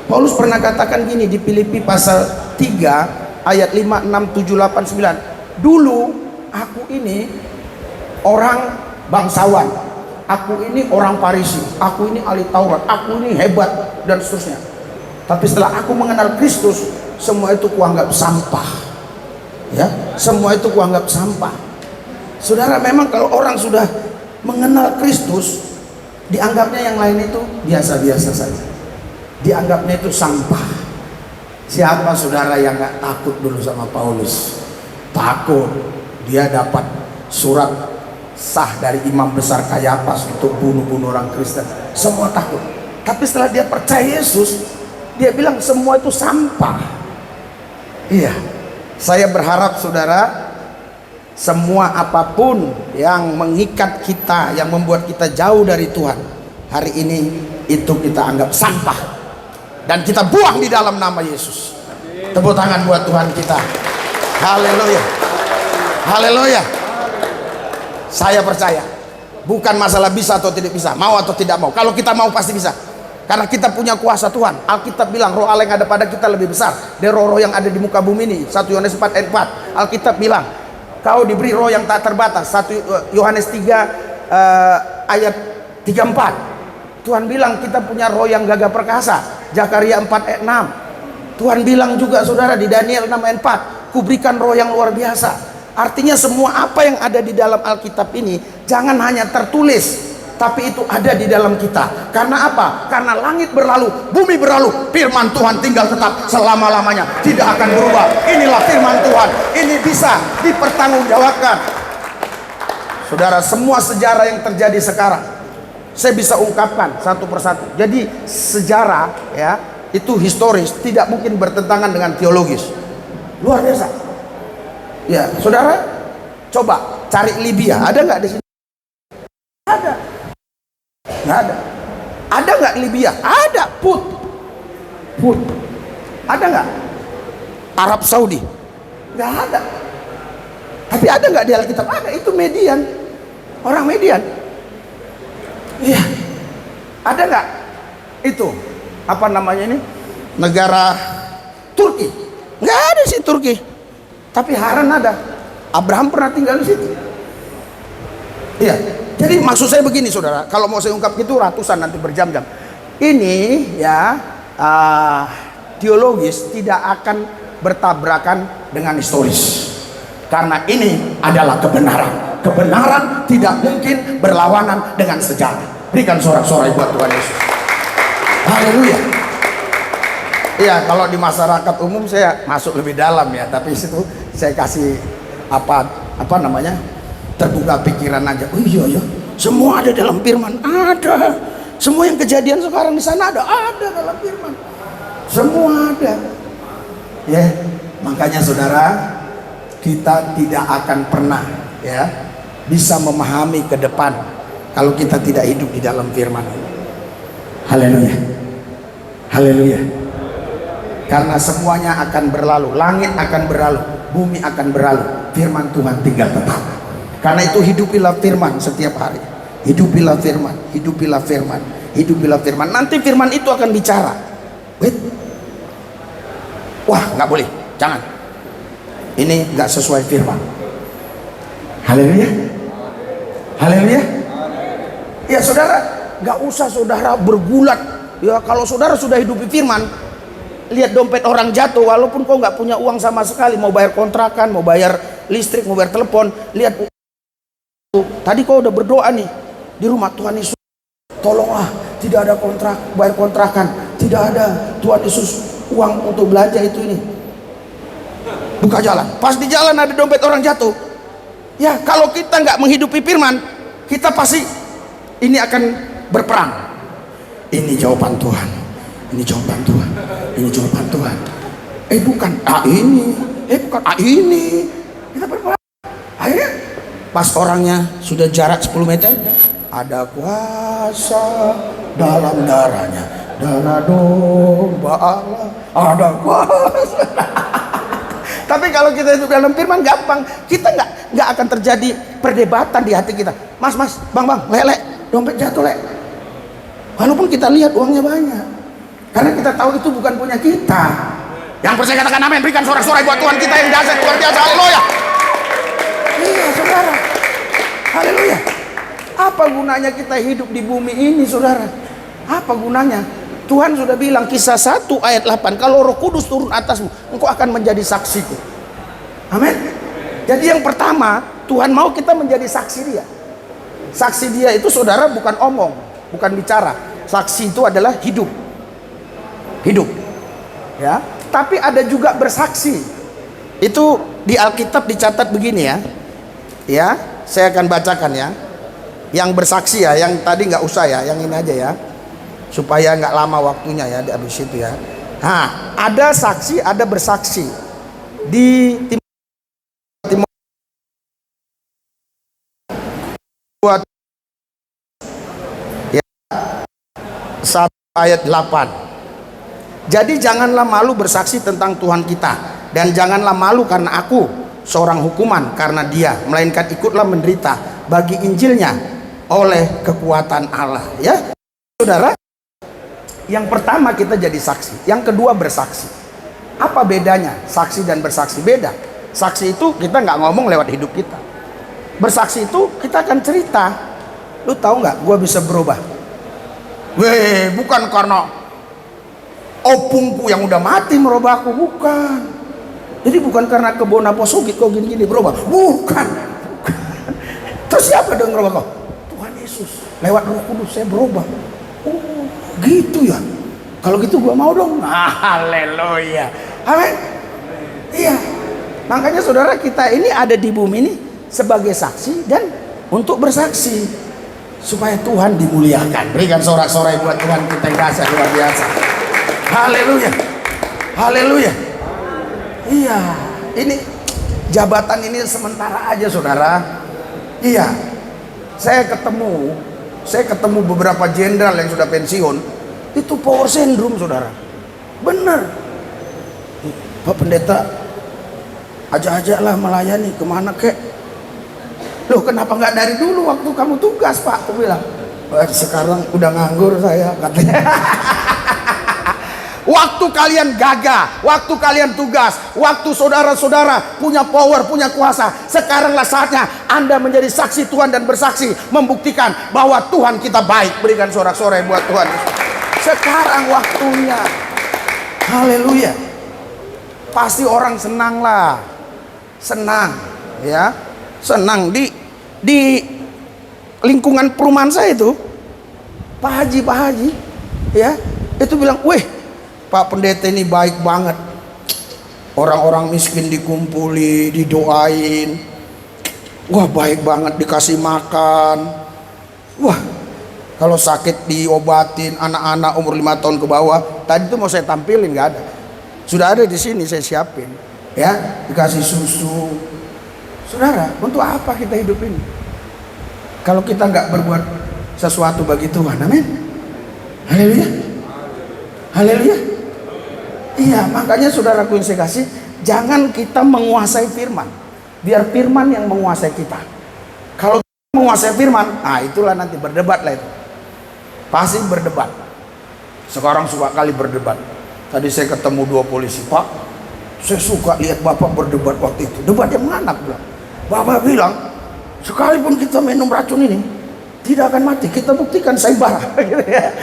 Paulus pernah katakan gini di Filipi pasal 3 ayat 5, 6, 7, 8, 9. Dulu aku ini orang bangsawan, aku ini orang Farisi, aku ini ahli Taurat, aku ini hebat dan seterusnya. Tapi setelah aku mengenal Kristus, semua itu kuanggap sampah. Ya, semua itu kuanggap sampah. Saudara, memang kalau orang sudah mengenal Kristus, dianggapnya yang lain itu biasa-biasa saja. Dianggapnya itu sampah. Siapa saudara yang gak takut dulu sama Paulus? Takut. Dia dapat surat sah dari imam besar Kayapas untuk bunuh orang Kristen. Semua takut. Tapi setelah dia percaya Yesus, dia bilang semua itu sampah. Iya. Saya berharap saudara, semua apapun yang mengikat kita, yang membuat kita jauh dari Tuhan, hari ini itu kita anggap sampah dan kita buang di dalam nama Yesus. Tepuk tangan buat Tuhan kita. Haleluya. Haleluya. Saya percaya bukan masalah bisa atau tidak bisa, mau atau tidak mau. Kalau kita mau pasti bisa, karena kita punya kuasa Tuhan. Alkitab bilang roh Allah yang ada pada kita lebih besar dari roh-roh yang ada di muka bumi ini. 1 Yohanes 4 ayat 4. Alkitab bilang kau diberi roh yang tak terbatas. 1 Yohanes 3 ayat 34. Tuhan bilang kita punya roh yang gagah perkasa. Zakaria 4 ayat 6. Tuhan bilang juga saudara di Daniel 6 ayat 4, kuberikan roh yang luar biasa. Artinya semua apa yang ada di dalam Alkitab ini jangan hanya tertulis, tapi itu ada di dalam kita. Karena apa? Karena langit berlalu, bumi berlalu, firman Tuhan tinggal tetap selama-lamanya, tidak akan berubah. Inilah firman Tuhan, ini bisa dipertanggungjawabkan. Saudara, semua sejarah yang terjadi sekarang, Saya bisa ungkapkan satu persatu. Jadi sejarah ya itu historis, tidak mungkin bertentangan dengan teologis. Luar biasa. Ya, saudara, coba cari Libya. Ada nggak di sini? Ada. Nggak ada. Ada nggak Libya? Ada. Put. Ada nggak? Arab Saudi? Nggak ada. Tapi ada nggak di Alkitab? Ada. Itu Median. Orang Median. Iya. Ada nggak? Itu apa namanya ini? Negara Turki. Nggak ada sih Turki. Tapi Haran ada. Abraham pernah tinggal di situ. Iya. Jadi maksud saya begini, saudara. Kalau mau saya ungkap itu ratusan nanti berjam-jam. Ini ya teologis tidak akan bertabrakan dengan historis. Karena ini adalah kebenaran. Kebenaran tidak mungkin berlawanan dengan sejarah. Berikan sorak-sorai buat Tuhan Yesus. Haleluya. Iya, kalau di masyarakat umum saya masuk lebih dalam ya, tapi situ saya kasih apa namanya, terbuka pikiran aja. Oh iya, semua ada dalam firman, ada. Semua yang kejadian sekarang di sana ada dalam firman. Semua ada. Ya, makanya saudara, kita tidak akan pernah ya bisa memahami ke depan kalau kita tidak hidup di dalam firman. Haleluya. Haleluya. Karena semuanya akan berlalu, langit akan berlalu, bumi akan berlalu, firman Tuhan tinggal tetap. Karena itu hidupilah firman setiap hari. Hidupilah firman, hidupilah firman, hidupilah firman. Nanti firman itu akan bicara. Wait. Wah, nggak boleh, jangan. Ini nggak sesuai firman. Haleluya. Haleluya. Ya saudara, nggak usah saudara bergulat. Ya kalau saudara sudah hidupi firman, lihat dompet orang jatuh, walaupun kau nggak punya uang sama sekali, mau bayar kontrakan, mau bayar listrik, mau bayar telepon, lihat tadi kau udah berdoa nih di rumah, Tuhan Yesus tolonglah tidak ada kontrak, bayar kontrakan, tidak ada, Tuhan Yesus uang untuk belanja itu ini, buka jalan. Pas di jalan ada dompet orang jatuh, ya kalau kita nggak menghidupi firman, kita pasti ini akan berperang. Ini jawaban Tuhan, ini jawaban Tuhan, ini jawaban Tuhan. Bukan ini, bukan ini. Kita berperang. Akhirnya pas orangnya sudah jarak 10 meter, ada kuasa dalam darahnya, darah domba Allah, ada kuasa. Tapi kalau kita hidup dalam firman gampang, kita nggak akan terjadi perdebatan di hati kita. Mas, bang, lek, dompet jatuh lek. Walaupun kita lihat uangnya banyak, karena kita tahu itu bukan punya kita. Yang percaya katakan amin. Berikan sorak-sorai buat Tuhan kita yang dahsyat luar biasa. Haleluya. Iya saudara. Haleluya. Apa gunanya kita hidup di bumi ini saudara? Apa gunanya? Tuhan sudah bilang Kisah 1 ayat 8, kalau Roh Kudus turun atasmu, engkau akan menjadi saksiku. Amin. Jadi yang pertama, Tuhan mau kita menjadi saksi dia. Saksi dia itu saudara bukan omong, bukan bicara. Saksi itu adalah hidup. Ya. Tapi ada juga bersaksi. Itu di Alkitab dicatat begini ya. Ya, saya akan bacakan ya. Yang bersaksi ya, yang tadi nggak usah ya, yang ini aja ya. Supaya nggak lama waktunya ya di habis itu ya. Nah, ada saksi, ada bersaksi di Timotius ya, 1 ayat 8. Jadi janganlah malu bersaksi tentang Tuhan kita, dan janganlah malu karena aku seorang hukuman karena dia, melainkan ikutlah menderita bagi Injilnya oleh kekuatan Allah. Ya, saudara. Yang pertama kita jadi saksi, yang kedua bersaksi. Apa bedanya saksi dan bersaksi? Beda. Saksi itu kita nggak ngomong lewat hidup kita. Bersaksi itu kita akan cerita. Lu tahu nggak? Gua bisa berubah. Bukan karena opungku yang udah mati merubah aku, bukan. Jadi bukan karena kebon aposogit kok gini-gini berubah, bukan. Terus siapa dong merubah kau? Tuhan Yesus. Lewat Roh Kudus saya berubah. Oh, gitu ya. Kalau gitu gua mau dong. Haleluya. Amin. Iya. Makanya saudara, kita ini ada di bumi ini sebagai saksi dan untuk bersaksi. supaya Tuhan dimuliakan. Berikan sorak-sorai buat Tuhan kita yang dahsyat luar biasa. Haleluya, haleluya. Iya, ini jabatan ini sementara aja saudara. Iya, saya ketemu beberapa jenderal yang sudah pensiun, itu power syndrome saudara. Bener, Pak Pendeta aja-aja lah melayani, kemana kek? Loh kenapa nggak dari dulu waktu kamu tugas Pak? Aku bilang, sekarang udah nganggur saya katanya. Waktu kalian gagah, waktu kalian tugas, waktu saudara-saudara punya power, punya kuasa, sekaranglah saatnya Anda menjadi saksi Tuhan dan bersaksi, membuktikan bahwa Tuhan kita baik. Berikan sorak-sorai buat Tuhan. Sekarang waktunya. Haleluya. Pasti orang senang lah, senang ya, senang di lingkungan perumahan saya itu Pak Haji ya, itu bilang, weh Pak Pendeta ini baik banget, orang-orang miskin dikumpuli, didoain, wah baik banget, dikasih makan, wah kalau sakit diobatin, anak-anak umur 5 tahun ke bawah. Tadi tuh mau saya tampilin, nggak ada, sudah ada di sini, saya siapin ya, dikasih susu. Saudara, untuk apa kita hidup ini kalau kita nggak berbuat sesuatu bagi Tuhan? Amin. Haleluya, haleluya. Iya, makanya saudaraku yang saya kasih, jangan kita menguasai firman, biar firman yang menguasai kita. Kalau kita menguasai firman, nah itulah nanti berdebat lah itu, pasti berdebat. Sekarang suka kali berdebat. Tadi saya ketemu 2 polisi, Pak, saya suka lihat Bapak berdebat waktu itu. Debat yang mana? Bapak bilang, sekalipun kita minum racun ini tidak akan mati, kita buktikan sayembara. Gitu ya.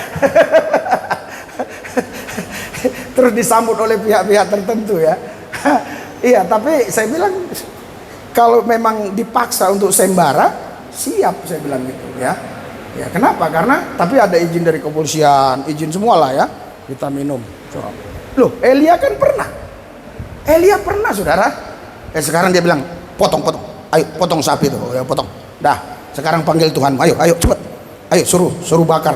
Terus disambut oleh pihak-pihak tertentu ya. Iya, tapi saya bilang kalau memang dipaksa untuk sayembara, siap, saya bilang gitu ya. Ya kenapa? Karena tapi ada izin dari kepolisian, izin semua lah ya, kita minum. Loh, Elia kan pernah. Elia pernah saudara. Sekarang dia bilang, potong, ayo potong sapi itu, ya potong. Dah, sekarang panggil Tuhan, ayo cepet, ayo suruh bakar.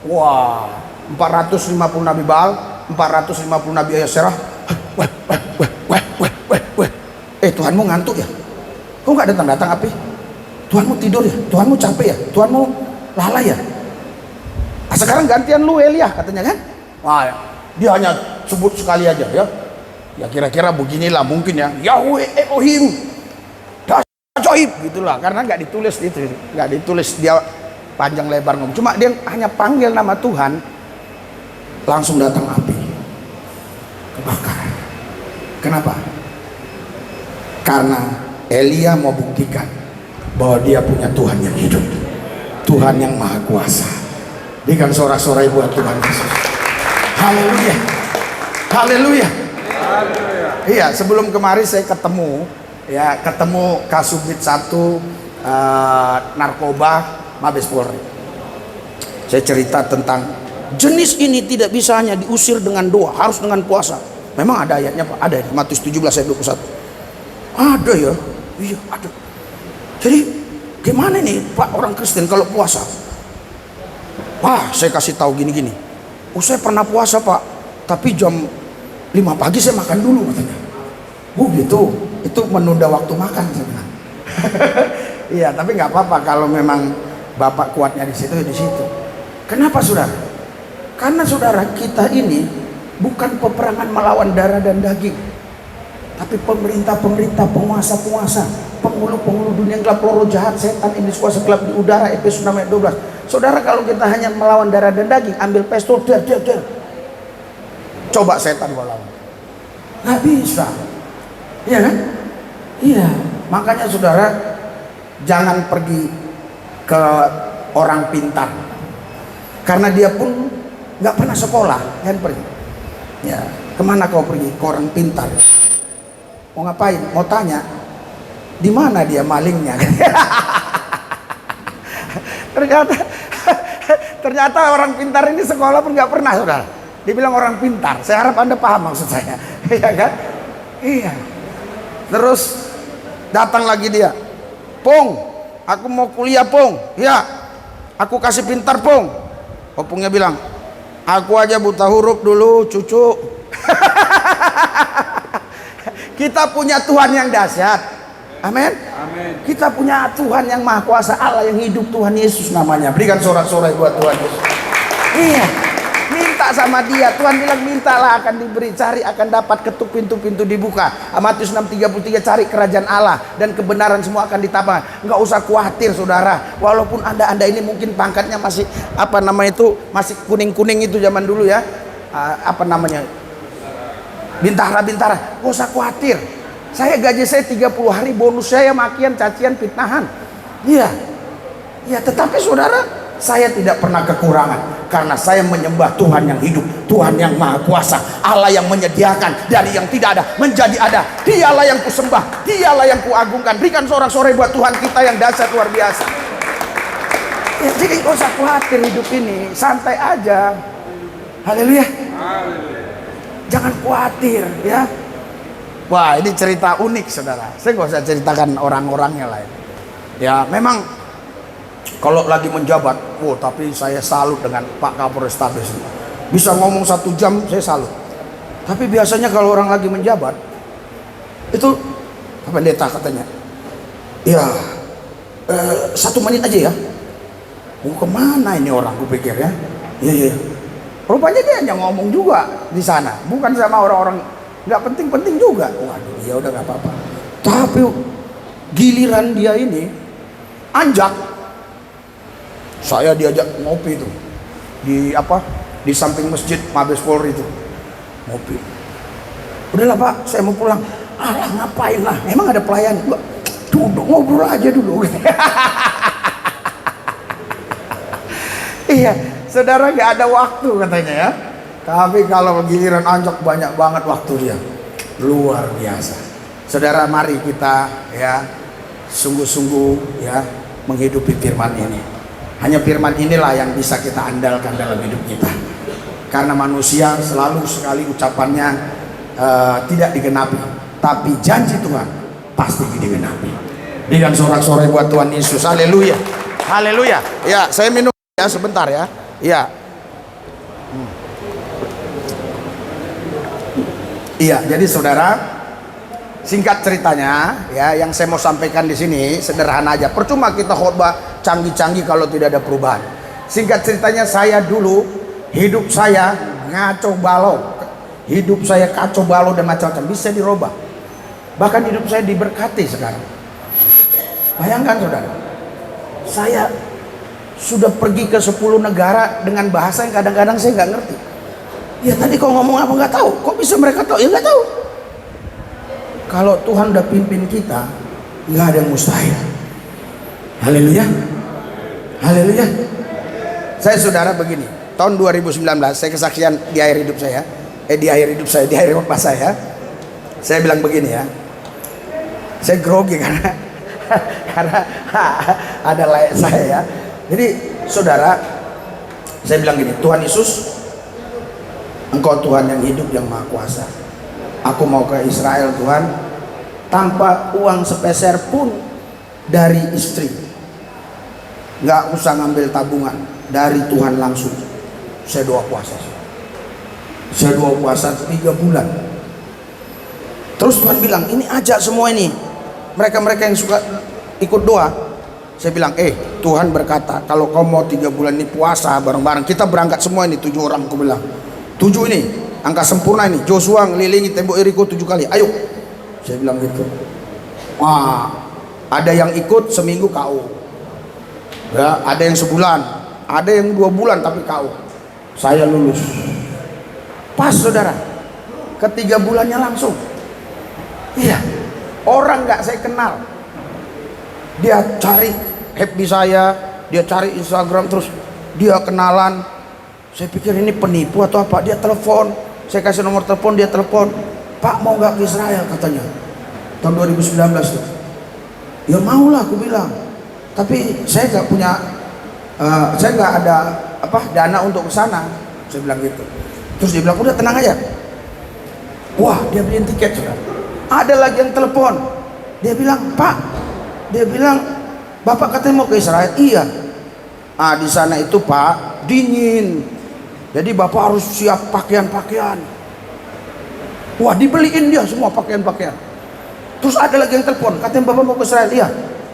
Wah, 450 Nabi Baal, 450 Nabi Asyerah. Weh. Tuhanmu ngantuk ya? Kok nggak datang api? Tuhanmu tidur ya? Tuhanmu capek ya? Tuhanmu lalai ya? Sekarang gantian lu Elia katanya kan? Wah, dia hanya sebut sekali aja ya. Ya kira-kira beginilah mungkin ya. Yahweh Elohim, ajaib gitulah. Karena nggak ditulis itu, nggak ditulis dia panjang lebar ngomong. Cuma dia hanya panggil nama Tuhan, langsung datang api, kebakar. Kenapa? Karena Elia mau buktikan bahwa dia punya Tuhan yang hidup, Tuhan yang maha kuasa. Berikan sorak-sorai buat Tuhan Yesus. Haleluya, haleluya. Iya, sebelum kemarin saya ketemu Kasubdit 1 narkoba Mabes Polri. Saya cerita tentang jenis ini tidak bisa hanya diusir dengan doa, harus dengan puasa. Memang ada ayatnya Pak, ada di Matius 17 ayat 21. Ada ya, iya ada. Jadi gimana nih Pak orang Kristen kalau puasa? Wah, saya kasih tahu gini-gini. Saya pernah puasa Pak, tapi jam 5 pagi saya makan dulu katanya. Gitu, itu menunda waktu makan sebenarnya. Iya, tapi nggak apa-apa kalau memang Bapak kuatnya di situ, di situ. Kenapa saudara? Karena saudara, kita ini bukan peperangan melawan darah dan daging, tapi pemerintah-pemerintah, penguasa-penguasa, penghulu-penghulu dunia gelap, roh jahat, setan, iblis kuasa gelap di udara. Efesus 6 ayat 12. Saudara, kalau kita hanya melawan darah dan daging, ambil pistol, coba setan lawan, nggak bisa. Iya kan? Iya. Makanya saudara, jangan pergi ke orang pintar, karena dia pun nggak pernah sekolah. Jangan pergi. Ya, kemana kau pergi? Ke orang pintar. Mau ngapain? Mau tanya di mana dia malingnya? ternyata orang pintar ini sekolah pun nggak pernah saudara. Dibilang orang pintar. Saya harap Anda paham maksud saya. Iya kan? Iya. Terus datang lagi dia, Pong, aku mau kuliah Pong. Ya, Aku kasih pintar Pung. Opungnya bilang, aku aja buta huruf dulu cucu. Kita punya Tuhan yang dahsyat. Amin. Kita punya Tuhan yang maha kuasa, Allah yang hidup, Tuhan Yesus namanya. Berikan sorak-sorai buat Tuhan Yesus. Iya, minta sama dia. Tuhan bilang mintalah akan diberi, cari akan dapat, ketuk pintu-pintu dibuka. Matius 6:33, cari kerajaan Allah dan kebenaran semua akan ditambah. Enggak usah khawatir saudara. Walaupun anda ini mungkin pangkatnya masih apa namanya itu, masih kuning-kuning itu zaman dulu ya. Apa namanya? Bintara-bintara. Enggak usah khawatir. Saya gaji saya 30 hari, bonus saya makian, cacian, fitnahan. Iya. Ya, tetapi saudara, saya tidak pernah kekurangan karena saya menyembah Tuhan yang hidup, Tuhan yang maha kuasa, Allah yang menyediakan dari yang tidak ada menjadi ada. Dialah yang kusembah, dialah yang kuagungkan. Berikan sorak-sorai buat Tuhan kita yang dahsyat luar biasa. Ya, jadi gak usah khawatir hidup ini, santai aja. Haleluya. Jangan khawatir ya. Wah, ini cerita unik saudara. Saya gak usah ceritakan orang-orangnya lain. Ya memang kalau lagi menjabat, tapi saya salut dengan Pak Kapolrestabes. Bisa ngomong 1 jam, saya salut. Tapi biasanya kalau orang lagi menjabat, itu Pak Pendeta katanya, ya 1 menit aja ya. Kemana ini orang, gue pikir ya. Iya. Rupanya dia hanya ngomong juga di sana, bukan sama orang-orang nggak penting-penting juga. Waduh, ya udah nggak apa-apa. Tapi giliran dia ini anjak. Saya diajak ngopi itu di samping masjid Mabes Polri itu ngopi. Udahlah Pak, saya mau pulang. Alah ngapain lah? Emang ada pelayan? Duduk ngobrol aja dulu. Iya, saudara nggak ada waktu katanya ya. Tapi kalau giliran anjak banyak banget waktu dia. Luar biasa. Saudara, mari kita ya sungguh-sungguh ya menghidupi firman ini. Hanya firman inilah yang bisa kita andalkan dalam hidup kita. Karena manusia selalu sekali ucapannya tidak digenapi, tapi janji Tuhan pasti digenapi. Dengan sorak-sorai buat Tuhan Yesus. Haleluya. Haleluya. Ya, saya minum ya sebentar ya. Iya. Iya, jadi saudara, singkat ceritanya ya, yang saya mau sampaikan di sini sederhana aja. Percuma kita khotbah canggih-canggih kalau tidak ada perubahan. Singkat ceritanya, saya dulu hidup saya ngaco balau, hidup saya kacau balau dan macam-macam, bisa dirubah. Bahkan hidup saya diberkati sekarang. Bayangkan saudara, saya sudah pergi ke 10 negara dengan bahasa yang kadang-kadang saya nggak ngerti. Ya tadi kok ngomong apa nggak tahu, kok bisa mereka tahu? Ya nggak tahu. Kalau Tuhan udah pimpin kita, nggak ada yang mustahil. Haleluya, haleluya. Saya saudara begini, tahun 2019 saya kesaksian di akhir hidup saya, di akhir khotbah saya bilang begini ya, saya grogi karena ada layak saya ya. Jadi saudara, saya bilang gini, Tuhan Yesus, Engkau Tuhan yang hidup, yang maha kuasa. Aku mau ke Israel Tuhan, tanpa uang sepeser pun dari istri, nggak usah ngambil tabungan, dari Tuhan langsung. Saya doa puasa 3 bulan. Terus Tuhan bilang, ini ajak semua ini, mereka-mereka yang suka ikut doa. Saya bilang, Tuhan berkata, kalau kau mau 3 bulan ini puasa bareng-bareng, kita berangkat semua ini 7 orang. Aku bilang 7 ini angka sempurna ini. Joshua ngelilingi tembok Yeriko 7 kali, ayo. Saya bilang gitu. Wah, ada yang ikut seminggu KO ya, ada yang sebulan, ada yang 2 bulan tapi KO. Saya lulus pas saudara, ke-3 bulannya langsung. Iya, orang nggak saya kenal, dia cari FB saya, dia cari Instagram, terus dia kenalan. Saya pikir ini penipu atau apa. Dia telepon, saya kasih nomor telepon, dia telepon, Pak mau nggak ke Israel katanya, tahun 2019 tuh. Ya maulah, aku bilang, tapi saya nggak punya, saya nggak ada dana untuk ke sana. Saya bilang gitu. Terus dia bilang, udah tenang aja. Wah, dia beliin tiket sudah. Ada lagi yang telepon, dia bilang, Pak, dia bilang, Bapak katanya mau ke Israel. Iya. Di sana itu Pak dingin, jadi Bapak harus siap pakaian-pakaian. Wah, dibeliin dia semua pakaian-pakaian. Terus ada lagi yang telepon, katanya Bapak mau ke Israel. Iya,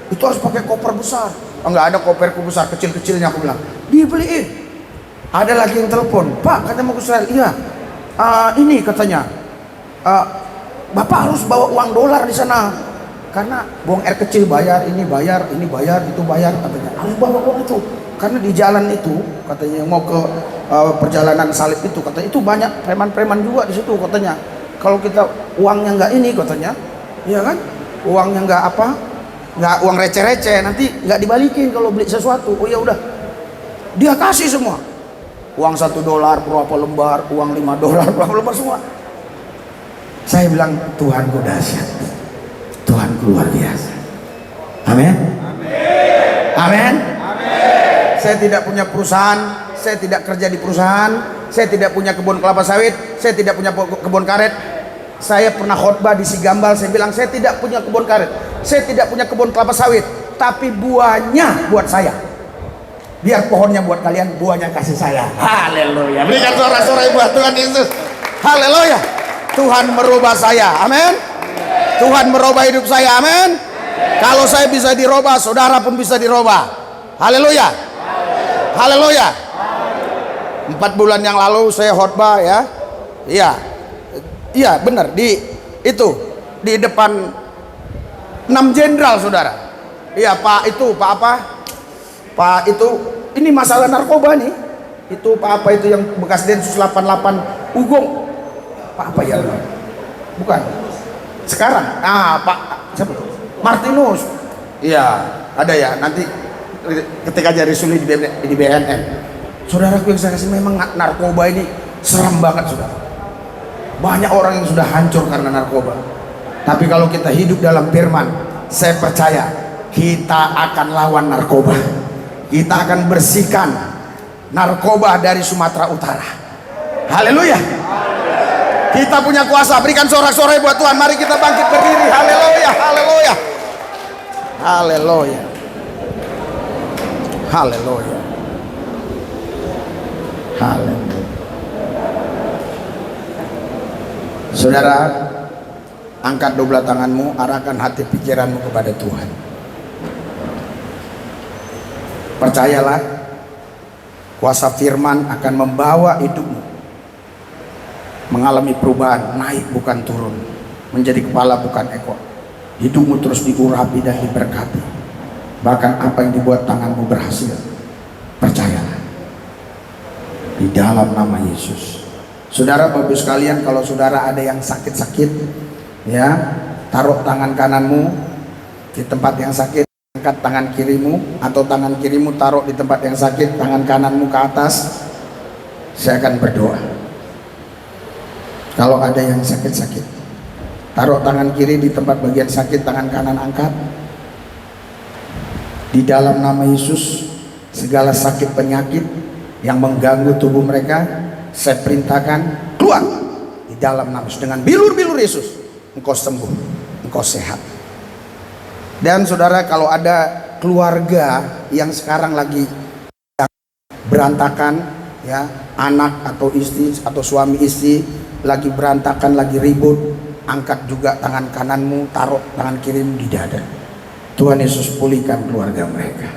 itu harus pakai koper besar. Enggak ada koperku besar, kecil-kecilnya, aku bilang. Dibeliin. Ada lagi yang telepon, Pak katanya mau ke Israel. Iya, ini katanya Bapak harus bawa uang dolar di sana, karena buang air kecil bayar, ini bayar, itu bayar, katanya harus bawa uang itu. Karena di jalan itu katanya yang mau ke perjalanan salib itu, katanya itu banyak preman-preman juga di situ katanya. Kalau kita uangnya nggak ini katanya, ya kan, uangnya nggak uang receh-receh, nanti nggak dibalikin kalau beli sesuatu. Oh ya udah, dia kasih semua uang $1 berapa lembar, uang $5 berapa lembar, semua. Saya bilang Tuhanku dahsyat, Tuhanku luar biasa. Amin. Amin. Saya tidak punya perusahaan, saya tidak kerja di perusahaan, saya tidak punya kebun kelapa sawit, saya tidak punya kebun karet. Saya pernah khotbah di Sigambal, saya bilang saya tidak punya kebun karet, saya tidak punya kebun kelapa sawit, tapi buahnya buat saya. Biar pohonnya buat kalian, buahnya kasih saya. Haleluya. Berikan sorak-sorai buat Tuhan Yesus. Haleluya. Tuhan merubah saya. Amin. Tuhan merubah hidup saya. Amin. Kalau saya bisa dirubah, saudara pun bisa dirubah. Haleluya. Haleluya. 4 bulan yang lalu saya khotbah ya. Iya benar, di depan 6 jenderal saudara. Iya Pak itu ini masalah narkoba nih. Itu Pak apa itu yang bekas Densus 88 Ugong. Pak apa ya? Bukan. Sekarang. Pak siapa tuh? Martinus. Iya, ada ya. Nanti ketika jadi Suli di BNN. Saudaraku yang saya kasih, memang narkoba ini seram banget saudara. Banyak orang yang sudah hancur karena narkoba. Tapi kalau kita hidup dalam firman, saya percaya kita akan lawan narkoba. Kita akan bersihkan narkoba dari Sumatera Utara. Haleluya. Kita punya kuasa. Berikan sorak-sorai buat Tuhan. Mari kita bangkit berdiri. Haleluya. Haleluya. Haleluya. Haleluya. Haleluya. Saudara, angkat dua tanganmu, arahkan hati pikiranmu kepada Tuhan. Percayalah, kuasa firman akan membawa hidupmu mengalami perubahan, naik bukan turun, menjadi kepala bukan ekor. Hidupmu terus diurapi dan diberkati. Bahkan apa yang dibuat tanganmu berhasil. Percayalah, di dalam nama Yesus. Saudara Bapak sekalian, kalau saudara ada yang sakit-sakit, ya, taruh tangan kananmu di tempat yang sakit, angkat tangan kirimu, atau tangan kirimu taruh di tempat yang sakit, tangan kananmu ke atas. Saya akan berdoa. Kalau ada yang sakit-sakit, taruh tangan kiri di tempat bagian sakit, tangan kanan angkat. Di dalam nama Yesus, segala sakit penyakit yang mengganggu tubuh mereka, saya perintahkan keluar di dalam nama Yesus. Dengan bilur-bilur Yesus, engkau sembuh, engkau sehat. Dan saudara, kalau ada keluarga yang sekarang lagi berantakan, ya, anak atau istri atau suami istri lagi berantakan, lagi ribut, angkat juga tangan kananmu, taruh tangan kirimu di dada. Tuhan Yesus pulihkan keluarga mereka,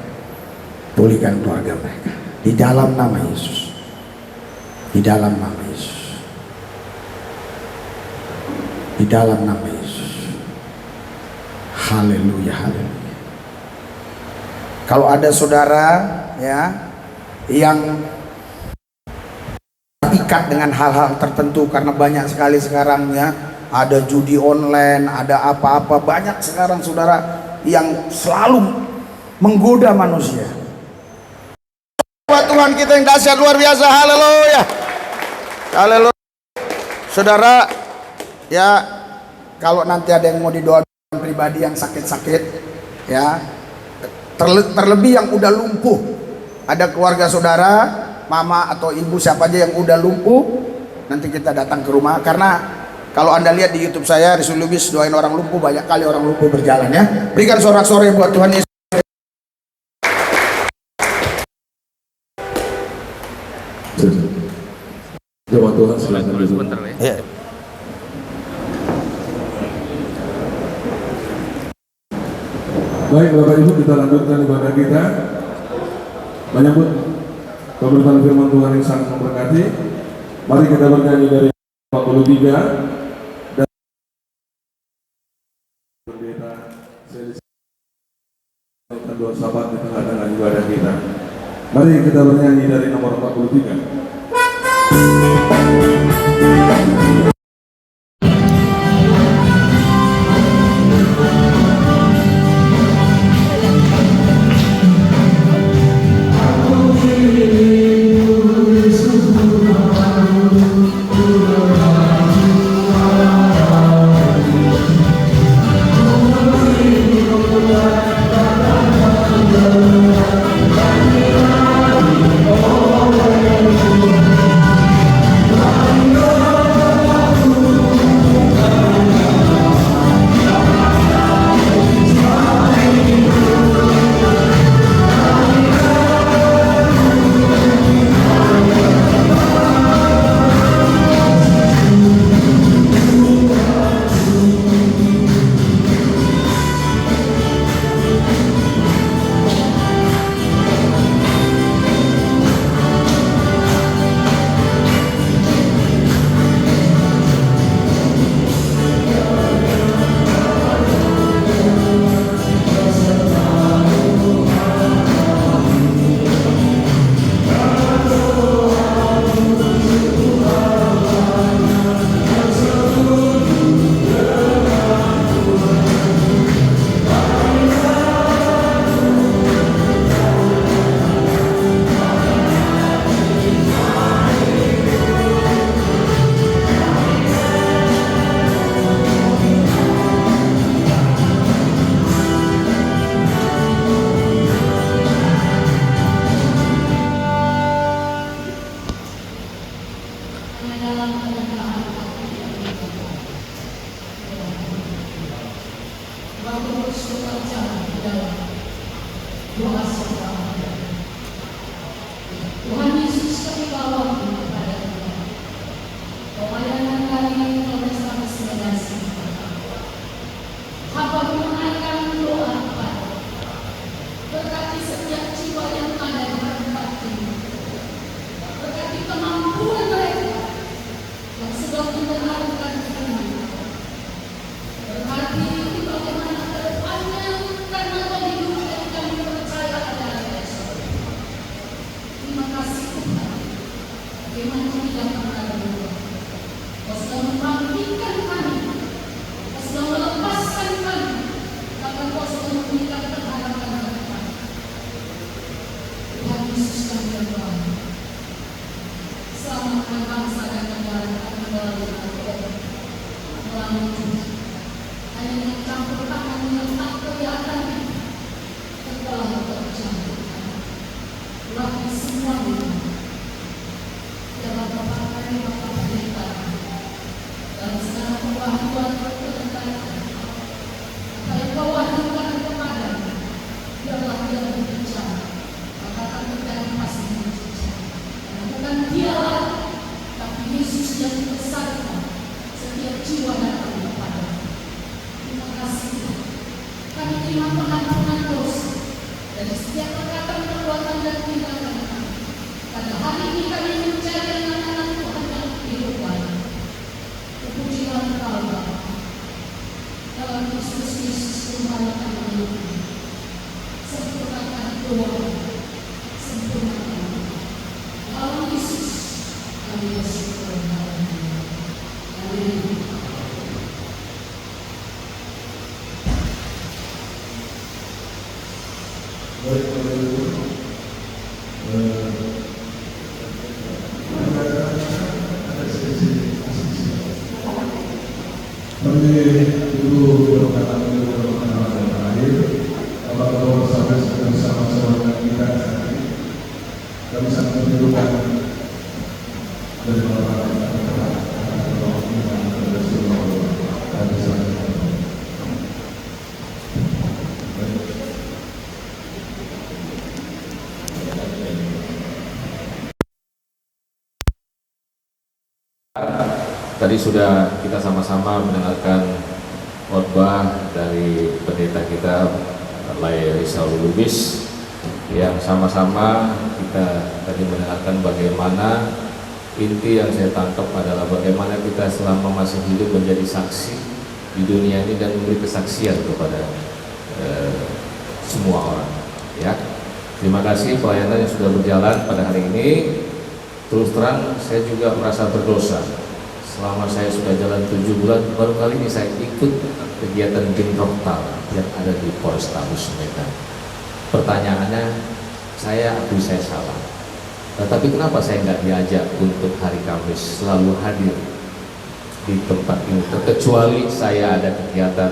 pulihkan keluarga mereka di dalam nama Yesus, di dalam nama Yesus, di dalam nama Yesus. Haleluya, haleluya. Kalau ada saudara ya yang terikat dengan hal-hal tertentu, karena banyak sekali sekarang ya, ada judi online, ada apa-apa, banyak sekarang saudara yang selalu menggoda manusia. Tuhan kita yang dahsyat luar biasa. Haleluya, haleluya. Saudara ya, kalau nanti ada yang mau didoakan pribadi yang sakit-sakit ya, terlebih yang udah lumpuh, ada keluarga saudara, mama atau ibu siapa aja yang udah lumpuh, nanti kita datang ke rumah. Karena kalau Anda lihat di YouTube saya, Rizul Lubis doain orang lumpuh, banyak kali orang lumpuh berjalan ya. Berikan sorak-sorai buat Tuhan Yesus. Jemaat Tuhan silakan duduk. Sebentar ya. Ya. Baik Bapak Ibu, kita lanjutkan ibadah kita. Menyambut pemberitaan firman Tuhan yang sangat memberkati. Mari kita bernyanyi dari 43 dan pendeta dua sahabat di tengah-tengah ibadah kita. Mari kita bernyanyi dari nomor 43. Tuhan Yesus kami bawa kepada Tuhan. Pelayanan kami bersama dengan hamba mengenaikan doa kepada berkati setiap jiwa yang ada di tempat ini. Berkati kemampuan mereka yang sedang mendengarkan firman. Berkati bagaimana ke depannya karena bagi hidup yang kami percaya adalah besok. Terima kasih Tuhan. Bagaimana tidak pernah berubah. Kau sudah membangkitkan kami. Kau sudah melepaskan kami. Karena Kau sudah memberikan pengharapan ke depan. Tuhan Yesus kami berdoa. Selamatkan bangsa dan negara kami melalui Al-Quran. Melalui Tuhan. Hanya dengan campur tangan yang tak kelihatan telah tercampur. Lagi semuanya dalam Bapak kami Bapak Pendeta dalam segala pembaharuan pertengkaran apa yang Kau wahyukan kepada biarlah dia berbicara maka akan terjadi pasti berbicara karena bukan dialah tapi Yesus yang membesarkan setiap jiwa datang kepada. Terima kasih kami terima pengampunan dosa dari setiap perkataan, perbuatan dan tindakan kami. Pada hari ini kami mencari anak-anak Tuhan yang kehidupan. Kepujian Kau Bapa. Dalam Kristus Yesus Tuhan kami. Sempurnakan doa. Sempurnakan doa. Dalam Yesus kami bersyukur. Amin. Baik Bapak Ibu, Ibu berkata yang terakhir, Bapak sampai bersama-sama dengan kita, kami sangat merindukan dari Bapak. Tadi sudah kita sama-sama mendengarkan khotbah dari pendeta kita Lai Rizal Lubis, yang sama-sama kita tadi mendengarkan bagaimana inti yang saya tangkap adalah bagaimana kita selama masih hidup menjadi saksi di dunia ini dan memberi kesaksian kepada semua orang. Ya, terima kasih pelayanan yang sudah berjalan pada hari ini. Terus terang saya juga merasa berdosa. Selama saya sudah jalan 7 bulan, baru kali ini saya ikut kegiatan Genroktal yang ada di Polrestabes Medan. Pertanyaannya, saya akui saya salah. Tetapi kenapa saya nggak diajak untuk hari Kamis selalu hadir di tempat ini? Terkecuali saya ada kegiatan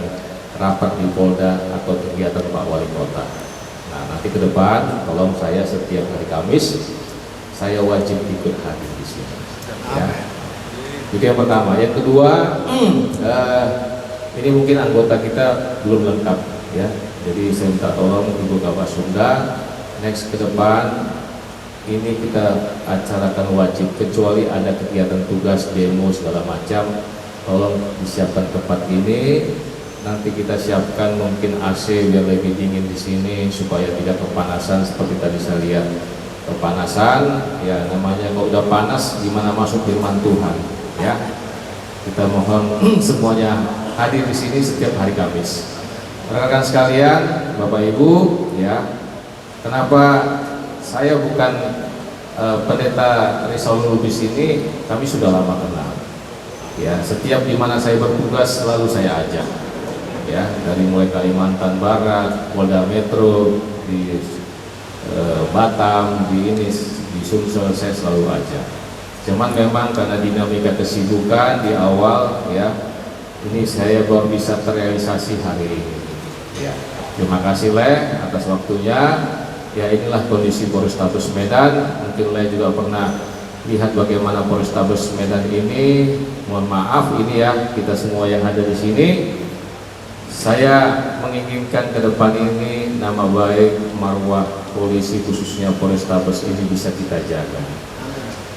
rapat di Polda atau kegiatan Pak Wali Kota. Nah, nanti ke depan, tolong saya setiap hari Kamis saya wajib ikut hadir di sini. Ya. Itu yang pertama. Yang kedua, ini mungkin anggota kita belum lengkap, ya. Jadi saya minta tolong Ibu Kabar Sunda, next ke depan ini kita acarakan wajib, kecuali ada kegiatan tugas, demo segala macam, tolong disiapkan tempat ini. Nanti kita siapkan mungkin AC biar lebih dingin di sini supaya tidak kepanasan seperti tadi saya lihat. Kepanasan, ya namanya kalau udah panas gimana masuk firman Tuhan, ya. Kita mohon semuanya hadir di sini setiap hari Kamis. Rekan-rekan sekalian, Bapak Ibu, ya. Kenapa saya bukan pendeta Rizal Lubis ini? Kami sudah lama kenal. Ya, setiap di mana saya bertugas selalu saya ajak. Ya, dari mulai Kalimantan Barat, Polda Metro, di Batam, di Sumsel, saya selalu ajak. Cuman memang karena dinamika kesibukan di awal, ya, ini saya baru bisa terrealisasi hari ini. Ya, terima kasih Le atas waktunya. Ya, inilah kondisi Polrestabes Medan. Mungkin Le juga pernah lihat bagaimana Polrestabes Medan ini. Mohon maaf ini ya, kita semua yang ada di sini. Saya menginginkan ke depan ini nama baik marwah polisi khususnya Polrestabes ini bisa kita jaga.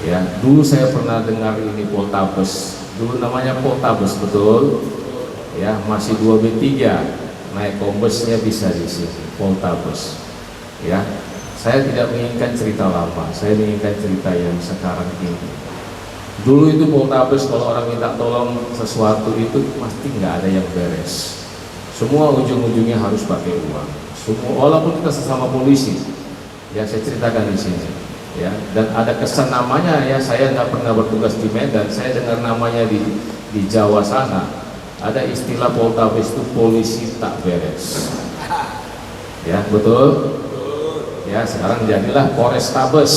Ya, dulu saya pernah dengar ini Poltabes. Dulu namanya Poltabes, betul. Ya, masih 2B3. Naik kombesnya bisa di sini, Poltabes. Ya. Saya tidak menginginkan cerita lama, saya menginginkan cerita yang sekarang ini. Dulu itu Poltabes kalau orang minta tolong sesuatu itu pasti nggak ada yang beres. Semua ujung-ujungnya harus pakai uang. Semua, walaupun kita sesama polisi, ya saya ceritakan di sini, ya. Dan ada kesan namanya, ya saya nggak pernah bertugas di Medan, saya dengar namanya di Jawa sana. Ada istilah Poltabes itu polisi tak beres. Ya betul. Ya sekarang jadilah Polrestabes.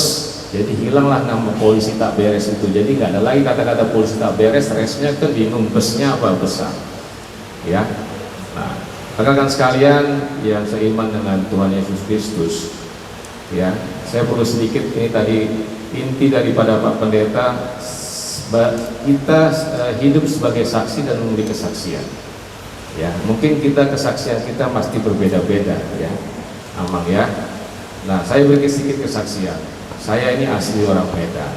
Jadi hilanglah nama polisi tak beres itu. Jadi nggak ada lagi kata-kata polisi tak beres. Resnya kan bingung besnya apa besar. Ya. Nah, rekan-rekan sekalian yang seiman dengan Tuhan Yesus Kristus, ya, saya perlu sedikit ini tadi inti daripada Pak Pendeta, kita hidup sebagai saksi dan memberi kesaksian. Ya, mungkin kita kesaksian kita pasti berbeda-beda, ya, Amang ya. Nah, saya beri sedikit kesaksian. Saya ini asli orang Medan.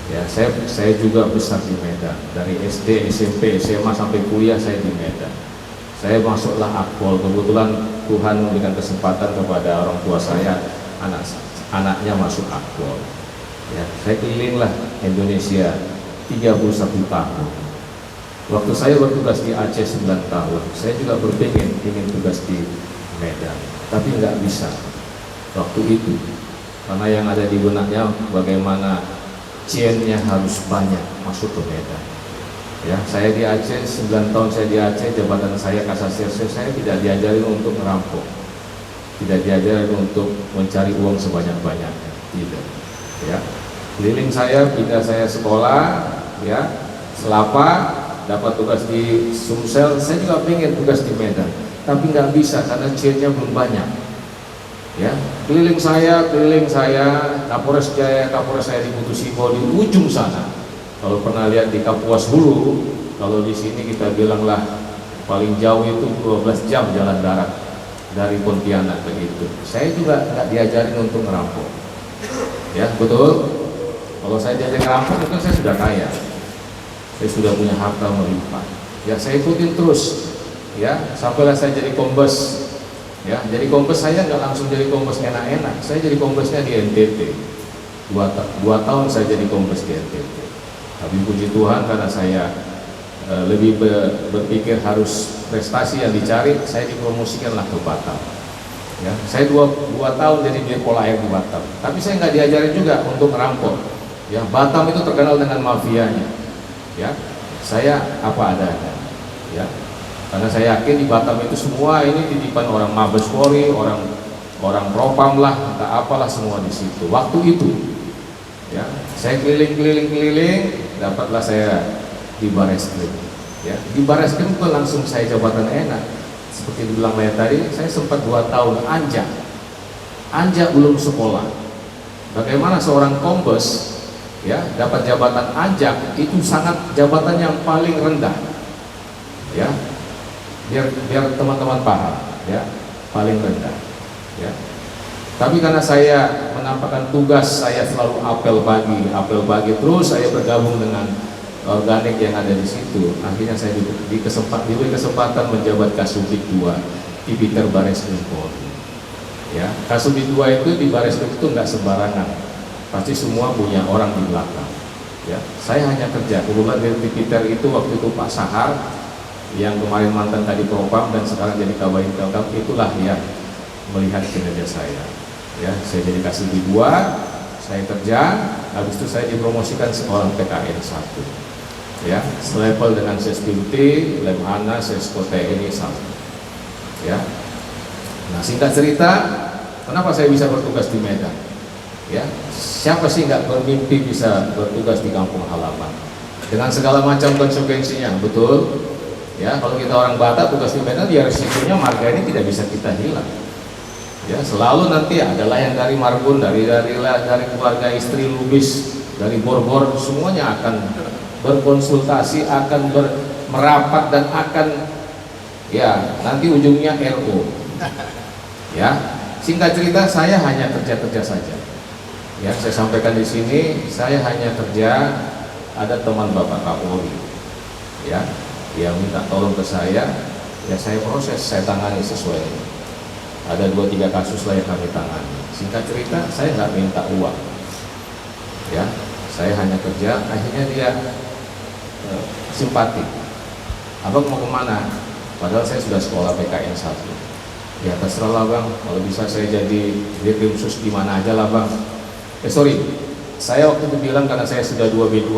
Ya, saya juga besar di Medan. Dari SD, SMP, SMA sampai kuliah saya di Medan. Saya masuklah Akpol, kebetulan Tuhan memberikan kesempatan kepada orang tua saya, anaknya masuk Akpol. Ya, saya kelilinglah Indonesia 31 tahun. Waktu saya bertugas di Aceh 9 tahun, saya juga ingin tugas di Medan, tapi nggak bisa waktu itu, karena yang ada di benaknya bagaimana chainnya harus banyak masuk ke Medan. Ya, saya di Aceh 9 tahun saya di Aceh, jabatan saya kasasir, saya tidak diajarin untuk merampok, tidak diajarin untuk mencari uang sebanyak-banyaknya, tidak. Ya, keliling saya, pindah saya sekolah, ya, Selapa, dapat tugas di Sumsel, saya juga pengen tugas di Medan, tapi nggak bisa karena chainnya belum banyak. Ya, keliling saya, Kapolres Jaya, Kapolres saya di Putusibo di ujung sana. Kalau pernah lihat di Kapuas Hulu, kalau di sini kita bilanglah paling jauh itu 12 jam jalan darat dari Pontianak begitu. Saya juga nggak diajarin untuk ngerampok. Ya, betul. Kalau saya diajarin ngerampok itu saya sudah kaya. saya sudah punya harta melimpah. Ya saya ikutin terus, ya sampailah saya jadi kombes. Ya, jadi kombes saya nggak langsung jadi kombes enak-enak. Saya jadi kombesnya di NTT. Dua tahun saya jadi kombes di NTT. Tapi puji Tuhan karena saya lebih berpikir harus prestasi yang dicari, saya dipromosikanlah ke Batam. Ya, saya dua tahun jadi Dirpol Air di Batam. Tapi saya nggak diajarin juga untuk merampok. Ya, Batam itu terkenal dengan mafianya. Ya, saya apa adanya. Ya, karena saya yakin di Batam itu semua ini titipan orang Mabes Polri, orang propam lah, entah apalah semua di situ. Waktu itu, ya, saya keliling, dapatlah saya di Bareskrim. Ya, di Bareskrim itu langsung saya jabatan enak. Seperti dibilang Maya tadi, saya sempat 2 tahun anjak belum sekolah. Bagaimana seorang kombes, ya, dapat jabatan anjak itu sangat jabatan yang paling rendah. Ya, biar teman-teman paham, ya, paling rendah, ya. Tapi karena saya menampakkan tugas, saya selalu apel pagi terus saya bergabung dengan organik yang ada di situ. Akhirnya saya diberi kesempatan menjabat Kasubdit 2 di Pinter Bareskrim Polri. Ya, Kasubdit 2 itu di Bareskrim itu nggak sembarangan, pasti semua punya orang di belakang. Ya, saya hanya kerja. Kebetulan di Pinter itu waktu itu Pak Sahar, yang kemarin mantan tadi propam dan sekarang jadi Kabait Telkom, itulah yang melihat kinerja saya. Ya, saya jadi Kasubdit 2, saya kerja, habis itu saya dipromosikan seorang PKN 1. Ya, selevel dengan Sesbinti, Lemhana, Sesko TNI 1. Ya. Nah, singkat cerita, kenapa saya bisa bertugas di Medan? Ya, siapa sih nggak bermimpi bisa bertugas di kampung halaman dengan segala macam konsekuensinya, betul? Ya, kalau kita orang Batak tugas di Medan, ya risikonya marga ini tidak bisa kita hilang. Ya, selalu nanti adalah yang dari Marbun, dari keluarga istri Lubis, dari Bor-Bor, semuanya akan berkonsultasi, akan merapat dan akan, ya, nanti ujungnya RO. Ya, singkat cerita saya hanya kerja saja. Ya, saya sampaikan di sini, saya hanya kerja. Ada teman Bapak Kapolri, ya, dia minta tolong ke saya, ya saya proses, saya tangani sesuai. Ada 2-3 kasus lah yang kami tangani. Singkat cerita, saya nggak minta uang, ya, saya hanya kerja. Akhirnya dia simpati. Abang mau kemana? Padahal saya sudah sekolah PKN 1. Ya terserah lah bang, kalau bisa saya jadi Dirkrim Sus di mana aja lah bang. Saya waktu itu bilang karena saya sudah 2B2,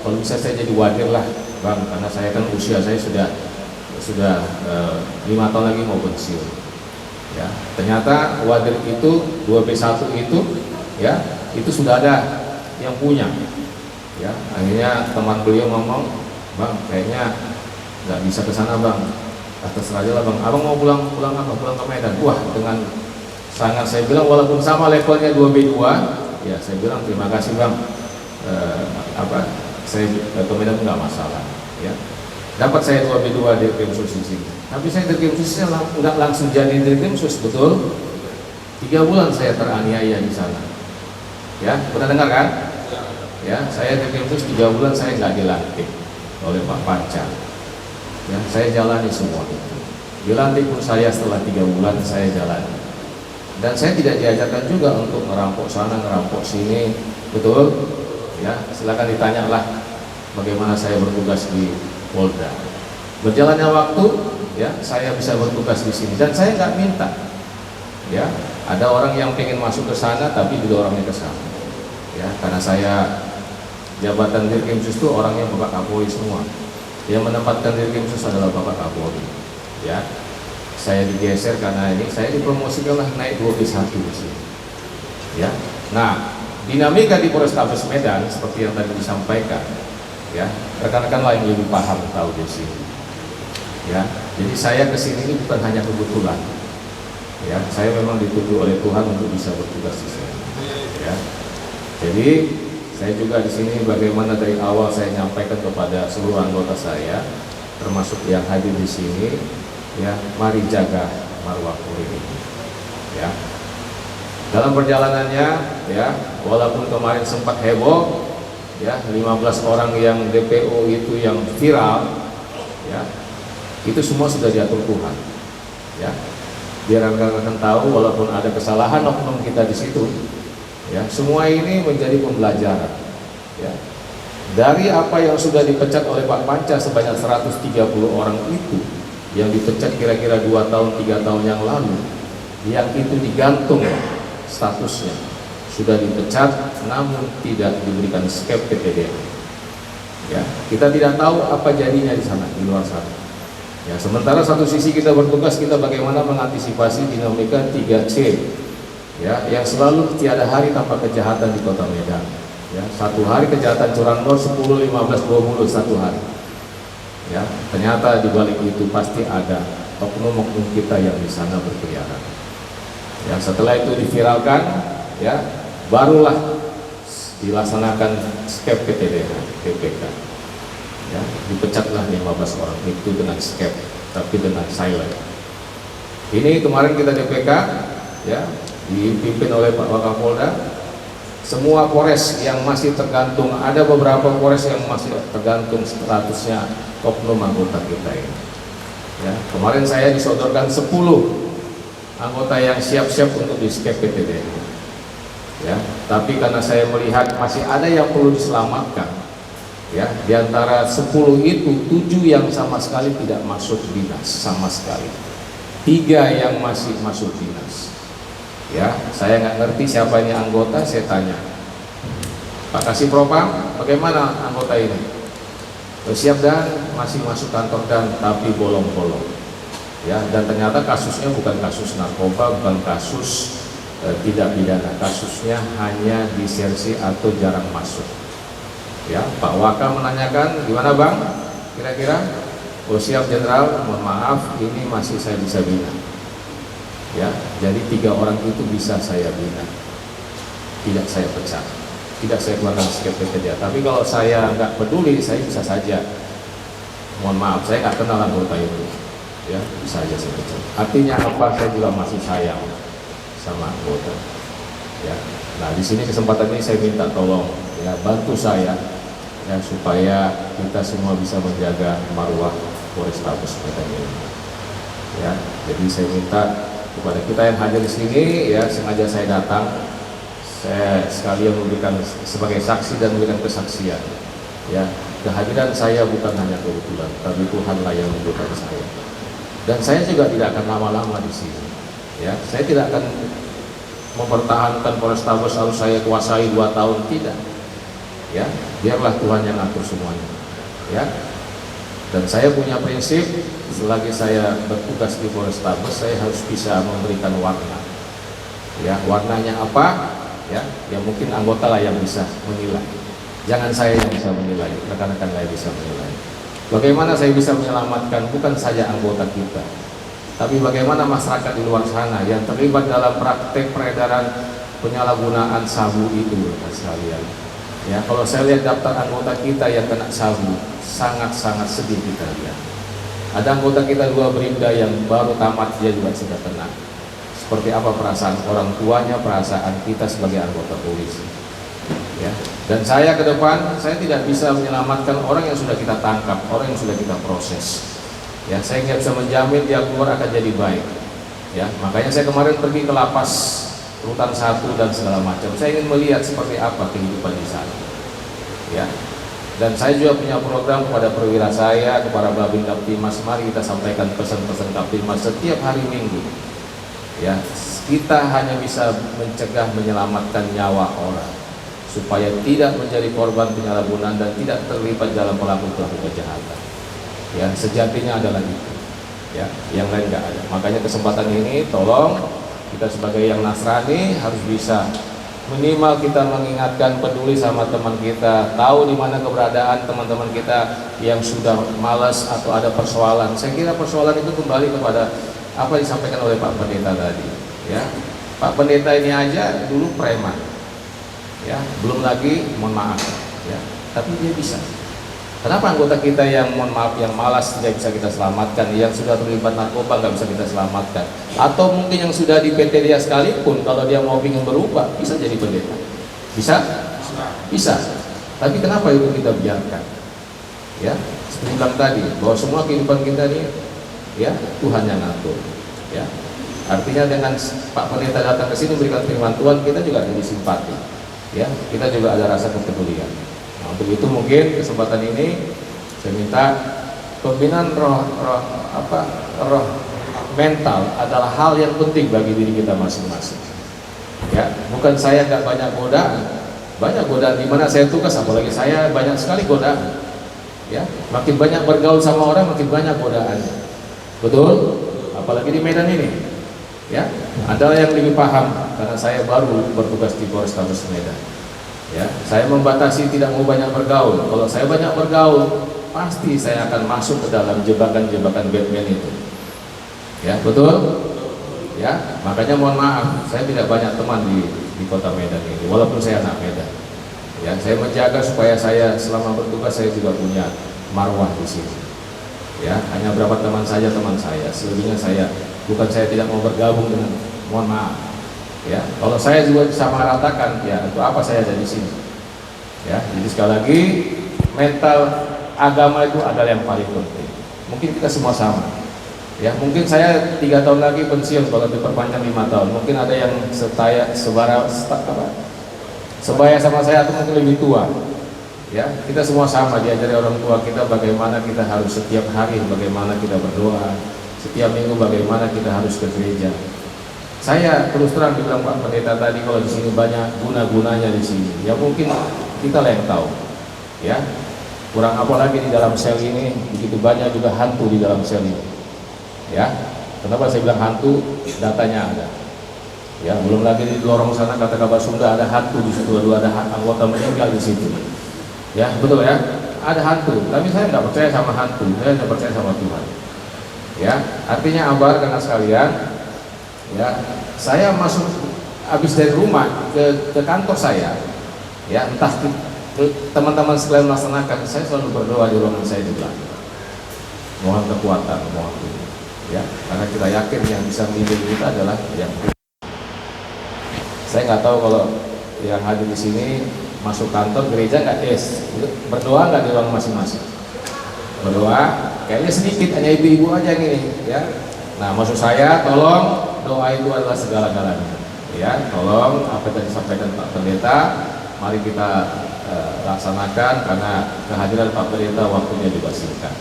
kalau bisa saya jadi wadir lah bang, karena saya kan usia saya sudah 5 tahun lagi mau pensiun. Ya, ternyata wadir itu 2B1 itu, ya, itu sudah ada yang punya. Ya, akhirnya teman beliau ngomong, bang, kayaknya nggak bisa ke sana bang, terserah aja lah bang. Abang mau pulang apa? Pulang ke Medan. Wah, dengan sangat saya bilang walaupun sama levelnya 2B2, ya saya bilang terima kasih bang. Saya ke Medan nggak masalah. Ya, dapat saya 2B2 Dirkrim Sus di sini. Tapi saya Dirkrim Susnya nggak langsung jadi Dirkrim Sus, betul? 3 bulan saya teraniaya di sana. Ya, pernah dengar kan? Ya, saya Dirkrim Sus 3 bulan saya nggak dilantik oleh Pak Panca. Ya, saya jalani semua itu. Dilantik pun saya setelah 3 bulan saya jalani. Dan saya tidak diajarkan juga untuk ngerampok sana, ngerampok sini, betul? Ya, silakan ditanyalah bagaimana saya bertugas di Polda. Berjalannya waktu, ya, saya bisa bertugas di sini dan saya nggak minta. Ya, ada orang yang pengen masuk ke sana tapi didorongnya ke sana. Ya, karena saya jabatan Dirkrim Sus itu orangnya Bapak Kapolri semua. Yang menempatkan Dirkrim Sus adalah Bapak Kapolri. Ya, saya digeser karena ini saya dipromosikan lah naik 2B1 di sini. Ya, nah dinamika di Polrestabes Medan seperti yang tadi disampaikan. Ya, rekan-rekan lain lebih paham tahu di sini. Ya, jadi saya kesini ini bukan hanya kebetulan. Ya, saya memang dituju oleh Tuhan untuk bisa bertugas di sini. Ya, jadi saya juga di sini bagaimana dari awal saya nyampaikan kepada seluruh anggota saya, termasuk yang hadir di sini, ya, mari jaga marwah Polri ini. Ya, dalam perjalanannya, ya, walaupun kemarin sempat heboh, ya 15 orang yang DPO itu yang viral, ya itu semua sudah diatur Tuhan, ya biar rekan-rekan tahu walaupun ada kesalahan oknum kita di situ, ya semua ini menjadi pembelajaran, ya dari apa yang sudah dipecat oleh Pak Panca sebanyak 130 orang itu, yang dipecat kira-kira 2 tahun 3 tahun yang lalu, yang itu digantung statusnya sudah dipecat namun tidak diberikan skep PTDH. Ya, kita tidak tahu apa jadinya di sana, di luar sana. Ya, sementara satu sisi kita bertugas, kita bagaimana mengantisipasi dinamika 3C, ya, yang selalu tiada hari tanpa kejahatan di Kota Medan. Ya, satu hari kejahatan curanmor 10, 15, 20 satu hari. Ya, ternyata di balik itu pasti ada oknum-oknum kita yang di sana berkeliaran. Ya, setelah itu diviralkan, ya, barulah dilaksanakan skep PTDH, PPK. Ya, dipecatlah 15 orang itu dengan skep, tapi dengan silent. Ini kemarin kita DPK, ya, dipimpin oleh Pak Wakapolda. Semua Polres yang masih tergantung, ada beberapa Polres yang masih tergantung statusnya oknum anggota kita ini. Ya, kemarin saya disodorkan 10 anggota yang siap-siap untuk di skep PTDH. Ya, tapi karena saya melihat masih ada yang perlu diselamatkan, ya, diantara 10 itu 7 yang sama sekali tidak masuk dinas sama sekali, 3 yang masih masuk dinas. Ya, saya nggak ngerti siapa ini anggota, saya tanya Pak Kasih Propam, bagaimana anggota ini? Siap dan masih masuk kantor dan tapi bolong-bolong. Ya, dan ternyata kasusnya bukan kasus narkoba, bukan kasus tidak pidana, kasusnya hanya disersi atau jarang masuk. Ya, Pak Waka menanyakan, gimana Bang? Kira-kira? Oh siap Jenderal, mohon maaf, ini masih saya bisa bina. Ya, jadi 3 orang itu bisa saya bina, tidak saya pecat, tidak saya keluarkan skep PTDH. Tapi kalau saya nggak peduli, saya bisa saja, mohon maaf, saya nggak kenal anggota itu, ya bisa saja saya pecat. Artinya apa? Saya juga masih sayang sama anggota. Ya, nah di sini kesempatan ini saya minta tolong, ya bantu saya, ya supaya kita semua bisa menjaga marwah Polrestabes Medan ini. Ya, jadi saya minta kepada kita yang hadir di sini, ya sengaja saya datang, saya sekalian memberikan sebagai saksi dan memberikan kesaksian. Ya, kehadiran saya bukan hanya kebetulan, tapi Tuhanlah yang membutuhkan saya. Dan saya juga tidak akan lama-lama di sini. Ya, saya tidak akan mempertahankan Polrestabes harus saya kuasai 2 tahun, tidak. Ya, biarlah Tuhan yang ngatur semuanya. Ya, dan saya punya prinsip, selagi saya bertugas di Polrestabes, saya harus bisa memberikan warna. Ya, warnanya apa? Ya, yang mungkin anggota lah yang bisa menilai. Jangan saya yang bisa menilai, rekan-rekan lain bisa menilai. Bagaimana saya bisa menyelamatkan bukan saja anggota kita, tapi bagaimana masyarakat di luar sana yang terlibat dalam praktek peredaran penyalahgunaan sabu itu, sekalian. Ya, kalau saya lihat daftar anggota kita yang kena sabu, sangat-sangat sedih kita lihat. Ada anggota kita 2 Bribda yang baru tamat, dia juga sudah kena. Seperti apa perasaan orang tuanya, perasaan kita sebagai anggota polisi. Ya, dan saya ke depan, saya tidak bisa menyelamatkan orang yang sudah kita tangkap, orang yang sudah kita proses. Ya, saya nggak bisa menjamin dia keluar akan jadi baik. Ya, makanya saya kemarin pergi ke lapas Rutan 1 dan segala macam. Saya ingin melihat seperti apa kehidupan di sana. Ya, dan saya juga punya program kepada perwira saya, kepada Babin Kaptimas. Mari kita sampaikan pesan-pesan Kaptimas setiap hari Minggu. Ya, kita hanya bisa mencegah, menyelamatkan nyawa orang supaya tidak menjadi korban penyalahgunaan dan tidak terlibat dalam pelaku-pelaku kejahatan. Ya, sejatinya adalah itu. Ya, yang lain nggak ada. Makanya kesempatan ini tolong kita sebagai yang Nasrani harus bisa minimal kita mengingatkan, peduli sama teman kita, tahu di mana keberadaan teman-teman kita yang sudah malas atau ada persoalan. Saya kira persoalan itu kembali kepada apa disampaikan oleh Pak Pendeta tadi. Ya, Pak Pendeta ini aja dulu preman. Ya, belum lagi mohon maaf. Ya, tapi dia bisa. Kenapa anggota kita yang mohon maaf, yang malas tidak bisa kita selamatkan, yang sudah terlibat narkoba nggak bisa kita selamatkan, atau mungkin yang sudah di PTDH sekalipun, kalau dia mau ingin berubah bisa jadi pendeta, bisa, bisa. Tapi kenapa itu kita biarkan? Ya, seperti bilang tadi bahwa semua kehidupan kita ini ya Tuhan yang ngatur. Ya, artinya dengan Pak Pendeta datang ke sini memberikan firman Tuhan, kita juga jadi simpati. Ya, kita juga ada rasa kepedulian. Nah, untuk itu mungkin kesempatan ini saya minta pembinaan roh mental adalah hal yang penting bagi diri kita masing-masing. Ya, bukan saya nggak banyak godaan di mana saya tugas, apalagi saya banyak sekali godaan. Ya, makin banyak bergaul sama orang makin banyak godaannya. Betul? Apalagi di Medan ini. Ya, adalah yang lebih paham karena saya baru bertugas di Polrestabes Medan. Ya, saya membatasi tidak mau banyak bergaul. Kalau saya banyak bergaul, pasti saya akan masuk ke dalam jebakan-jebakan Batman itu. Ya, betul? Ya, makanya mohon maaf, saya tidak banyak teman di kota Medan ini, walaupun saya anak Medan. Ya, saya menjaga supaya saya selama bertugas saya juga punya marwah di sini. Ya, hanya berapa teman saja teman saya, selebihnya saya bukan saya tidak mau bergabung dengan, mohon maaf. Ya, kalau saya juga sama ratakan, ya untuk apa saya ada di sini? Ya, jadi sekali lagi mental agama itu adalah yang paling penting. Mungkin kita semua sama. Ya, mungkin saya 3 tahun lagi pensiun, kalau diperpanjang 5 tahun. Mungkin ada yang sebaya sama saya atau mungkin lebih tua. Ya, kita semua sama, diajari orang tua kita bagaimana kita harus setiap hari, bagaimana kita berdoa, setiap minggu bagaimana kita harus ke gereja. Saya terus terang bilang Pak Pendeta tadi, kalau di sini banyak guna-gunanya di sini. Ya mungkin kita lah yang tahu. Ya, kurang apa lagi di dalam sel ini, begitu banyak juga hantu di dalam sel ini. Ya, kenapa saya bilang hantu? Datanya ada. Ya, belum lagi di lorong sana kata kabar Sunda ada hantu di situ, ada anggota meninggal di situ. Ya, betul ya, ada hantu. Tapi saya nggak percaya sama hantu, saya nggak percaya sama Tuhan. Ya, artinya abar karena sekalian. Ya, saya masuk habis dari rumah ke kantor saya. Ya, entah teman-teman sekalian melaksanakan, saya selalu berdoa di ruangan saya juga. Mohon kekuatan, mohon. Ya, karena kita yakin yang bisa memimpin kita adalah yang saya nggak tahu kalau yang hadir di sini masuk kantor gereja nggak berdoa nggak di ruang masing-masing. Berdoa kayaknya sedikit, hanya ibu-ibu aja gini ya. Nah, maksud saya tolong doa itu adalah segala-galanya. Ya, tolong apa yang disampaikan Pak Pendeta, mari kita laksanakan karena kehadiran Pak Pendeta waktunya juga singkat.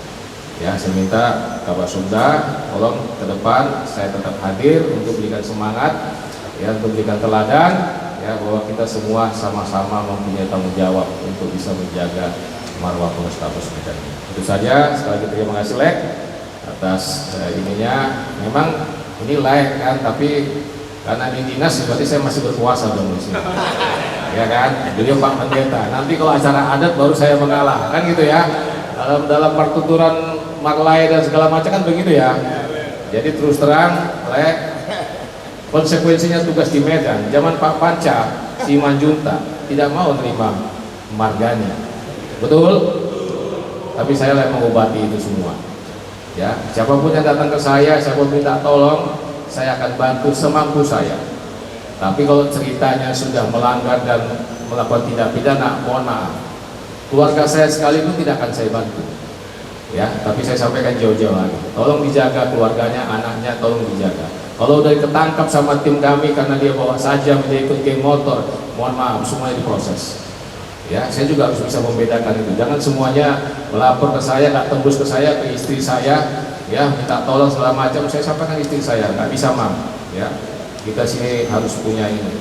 Ya, saya minta Kabar Sunda tolong ke depan saya tetap hadir untuk berikan semangat, ya, untuk berikan teladan, ya, bahwa kita semua sama-sama mempunyai tanggung jawab untuk bisa menjaga marwah Polrestabes Medan. Itu saja, sekali lagi terima kasih Lek atas ininya. Memang ini Lek kan, tapi karena ini dinas berarti saya masih berkuasa dong di sini. Ya kan, beliau Pak Pendeta. Nanti kalau acara adat baru saya mengalah, kan gitu ya. Dalam pertuturan maklai dan segala macam kan begitu ya. Jadi terus terang, Lek, konsekuensinya tugas di Medan. Zaman Pak Panca, si Manjunta tidak mau terima marganya, betul? Tapi saya yang mengobati itu semua. Ya, siapapun yang datang ke saya, siapapun minta tolong, saya akan bantu semampu saya. Tapi kalau ceritanya sudah melanggar dan melakukan tindak pidana, mohon maaf, keluarga saya sekalipun tidak akan saya bantu. Ya, tapi saya sampaikan jauh-jauh lagi, tolong dijaga keluarganya, anaknya, tolong dijaga. Kalau udah ketangkap sama tim kami karena dia bawa saja menjadi ikut geng motor, mohon maaf, semuanya diproses. Ya, saya juga harus bisa membedakan itu. Jangan semuanya melapor ke saya, nggak tembus ke saya, ke istri saya, ya, minta tolong segala macam. Saya sampaikan istri saya, nggak bisa mam. Ya, kita sini harus punya ini.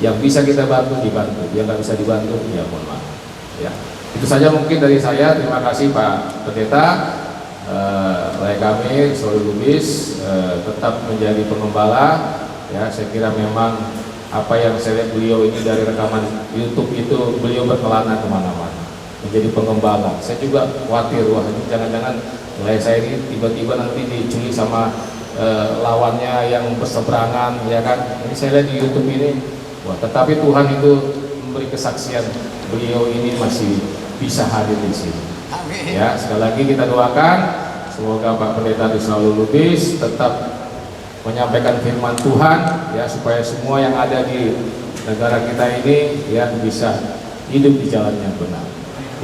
Yang bisa kita bantu dibantu, yang nggak bisa dibantu, ya mohon maaf. Ya, itu saja mungkin dari saya. Terima kasih Pak Pendeta. Lek kami Soleh Lubis tetap menjadi pengembala. Ya, saya kira memang apa yang saya lihat beliau ini dari rekaman YouTube itu beliau berkelana kemana-mana menjadi pengembala. Saya juga khawatir, wah ini jangan-jangan mulai saya ini tiba-tiba nanti diculik sama lawannya yang berseberangan, ya kan? Ini saya lihat di YouTube ini, wah, tetapi Tuhan itu memberi kesaksian beliau ini masih bisa hadir di sini. Amin. Ya, sekali lagi kita doakan semoga Pak Pendeta selalu lubis tetap menyampaikan firman Tuhan, ya, supaya semua yang ada di negara kita ini ya bisa hidup di jalan yang benar.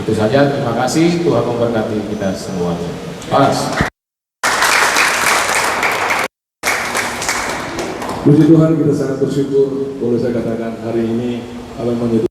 Itu saja, terima kasih, Tuhan memberkati kita semuanya. Pas. Puji Tuhan, kita sangat bersyukur boleh saya katakan hari ini Allah menjadi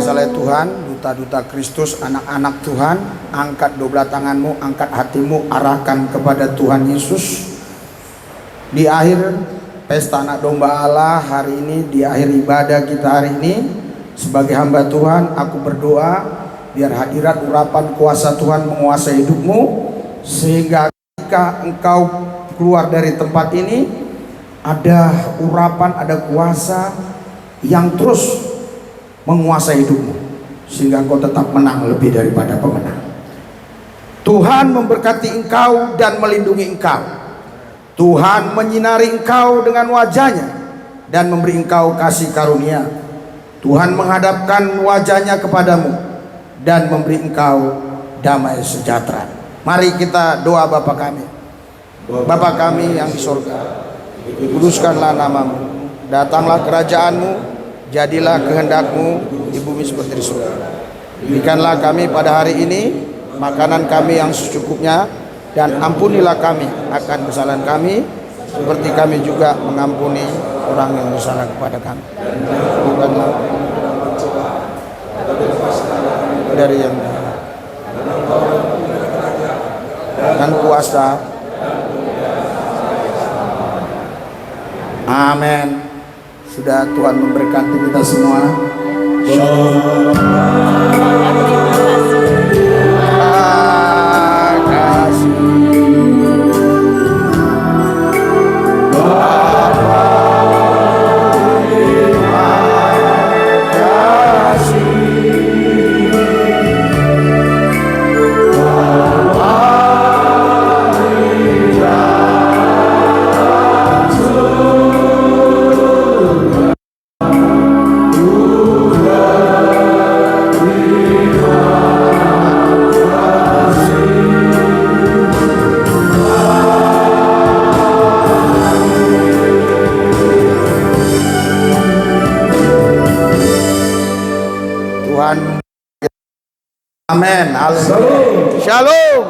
kuasa oleh Tuhan, duta-duta Kristus, anak-anak Tuhan, angkat dua tanganmu, angkat hatimu, arahkan kepada Tuhan Yesus. Di akhir pesta anak domba Allah hari ini, di akhir ibadah kita hari ini, sebagai hamba Tuhan, aku berdoa biar hadirat urapan kuasa Tuhan menguasai hidupmu, sehingga ketika engkau keluar dari tempat ini, ada urapan, ada kuasa yang terus menguasai hidupmu, sehingga engkau tetap menang lebih daripada pemenang. Tuhan memberkati engkau dan melindungi engkau. Tuhan menyinari engkau dengan wajahnya dan memberi engkau kasih karunia. Tuhan menghadapkan wajahnya kepadamu dan memberi engkau damai sejahtera. Mari kita doa Bapa kami. Bapa kami yang di surga, dikuduskanlah namamu, datanglah kerajaanmu, jadilah kehendakmu di bumi seperti di surga. Berikanlah kami pada hari ini makanan kami yang secukupnya, dan ampunilah kami akan kesalahan kami seperti kami juga mengampuni orang yang bersalah kepada kami. Bukanlah dari yang dan kuasa. Amin. Sudah Tuhan memberkati kita semua. Amin. Shalom. Shalom.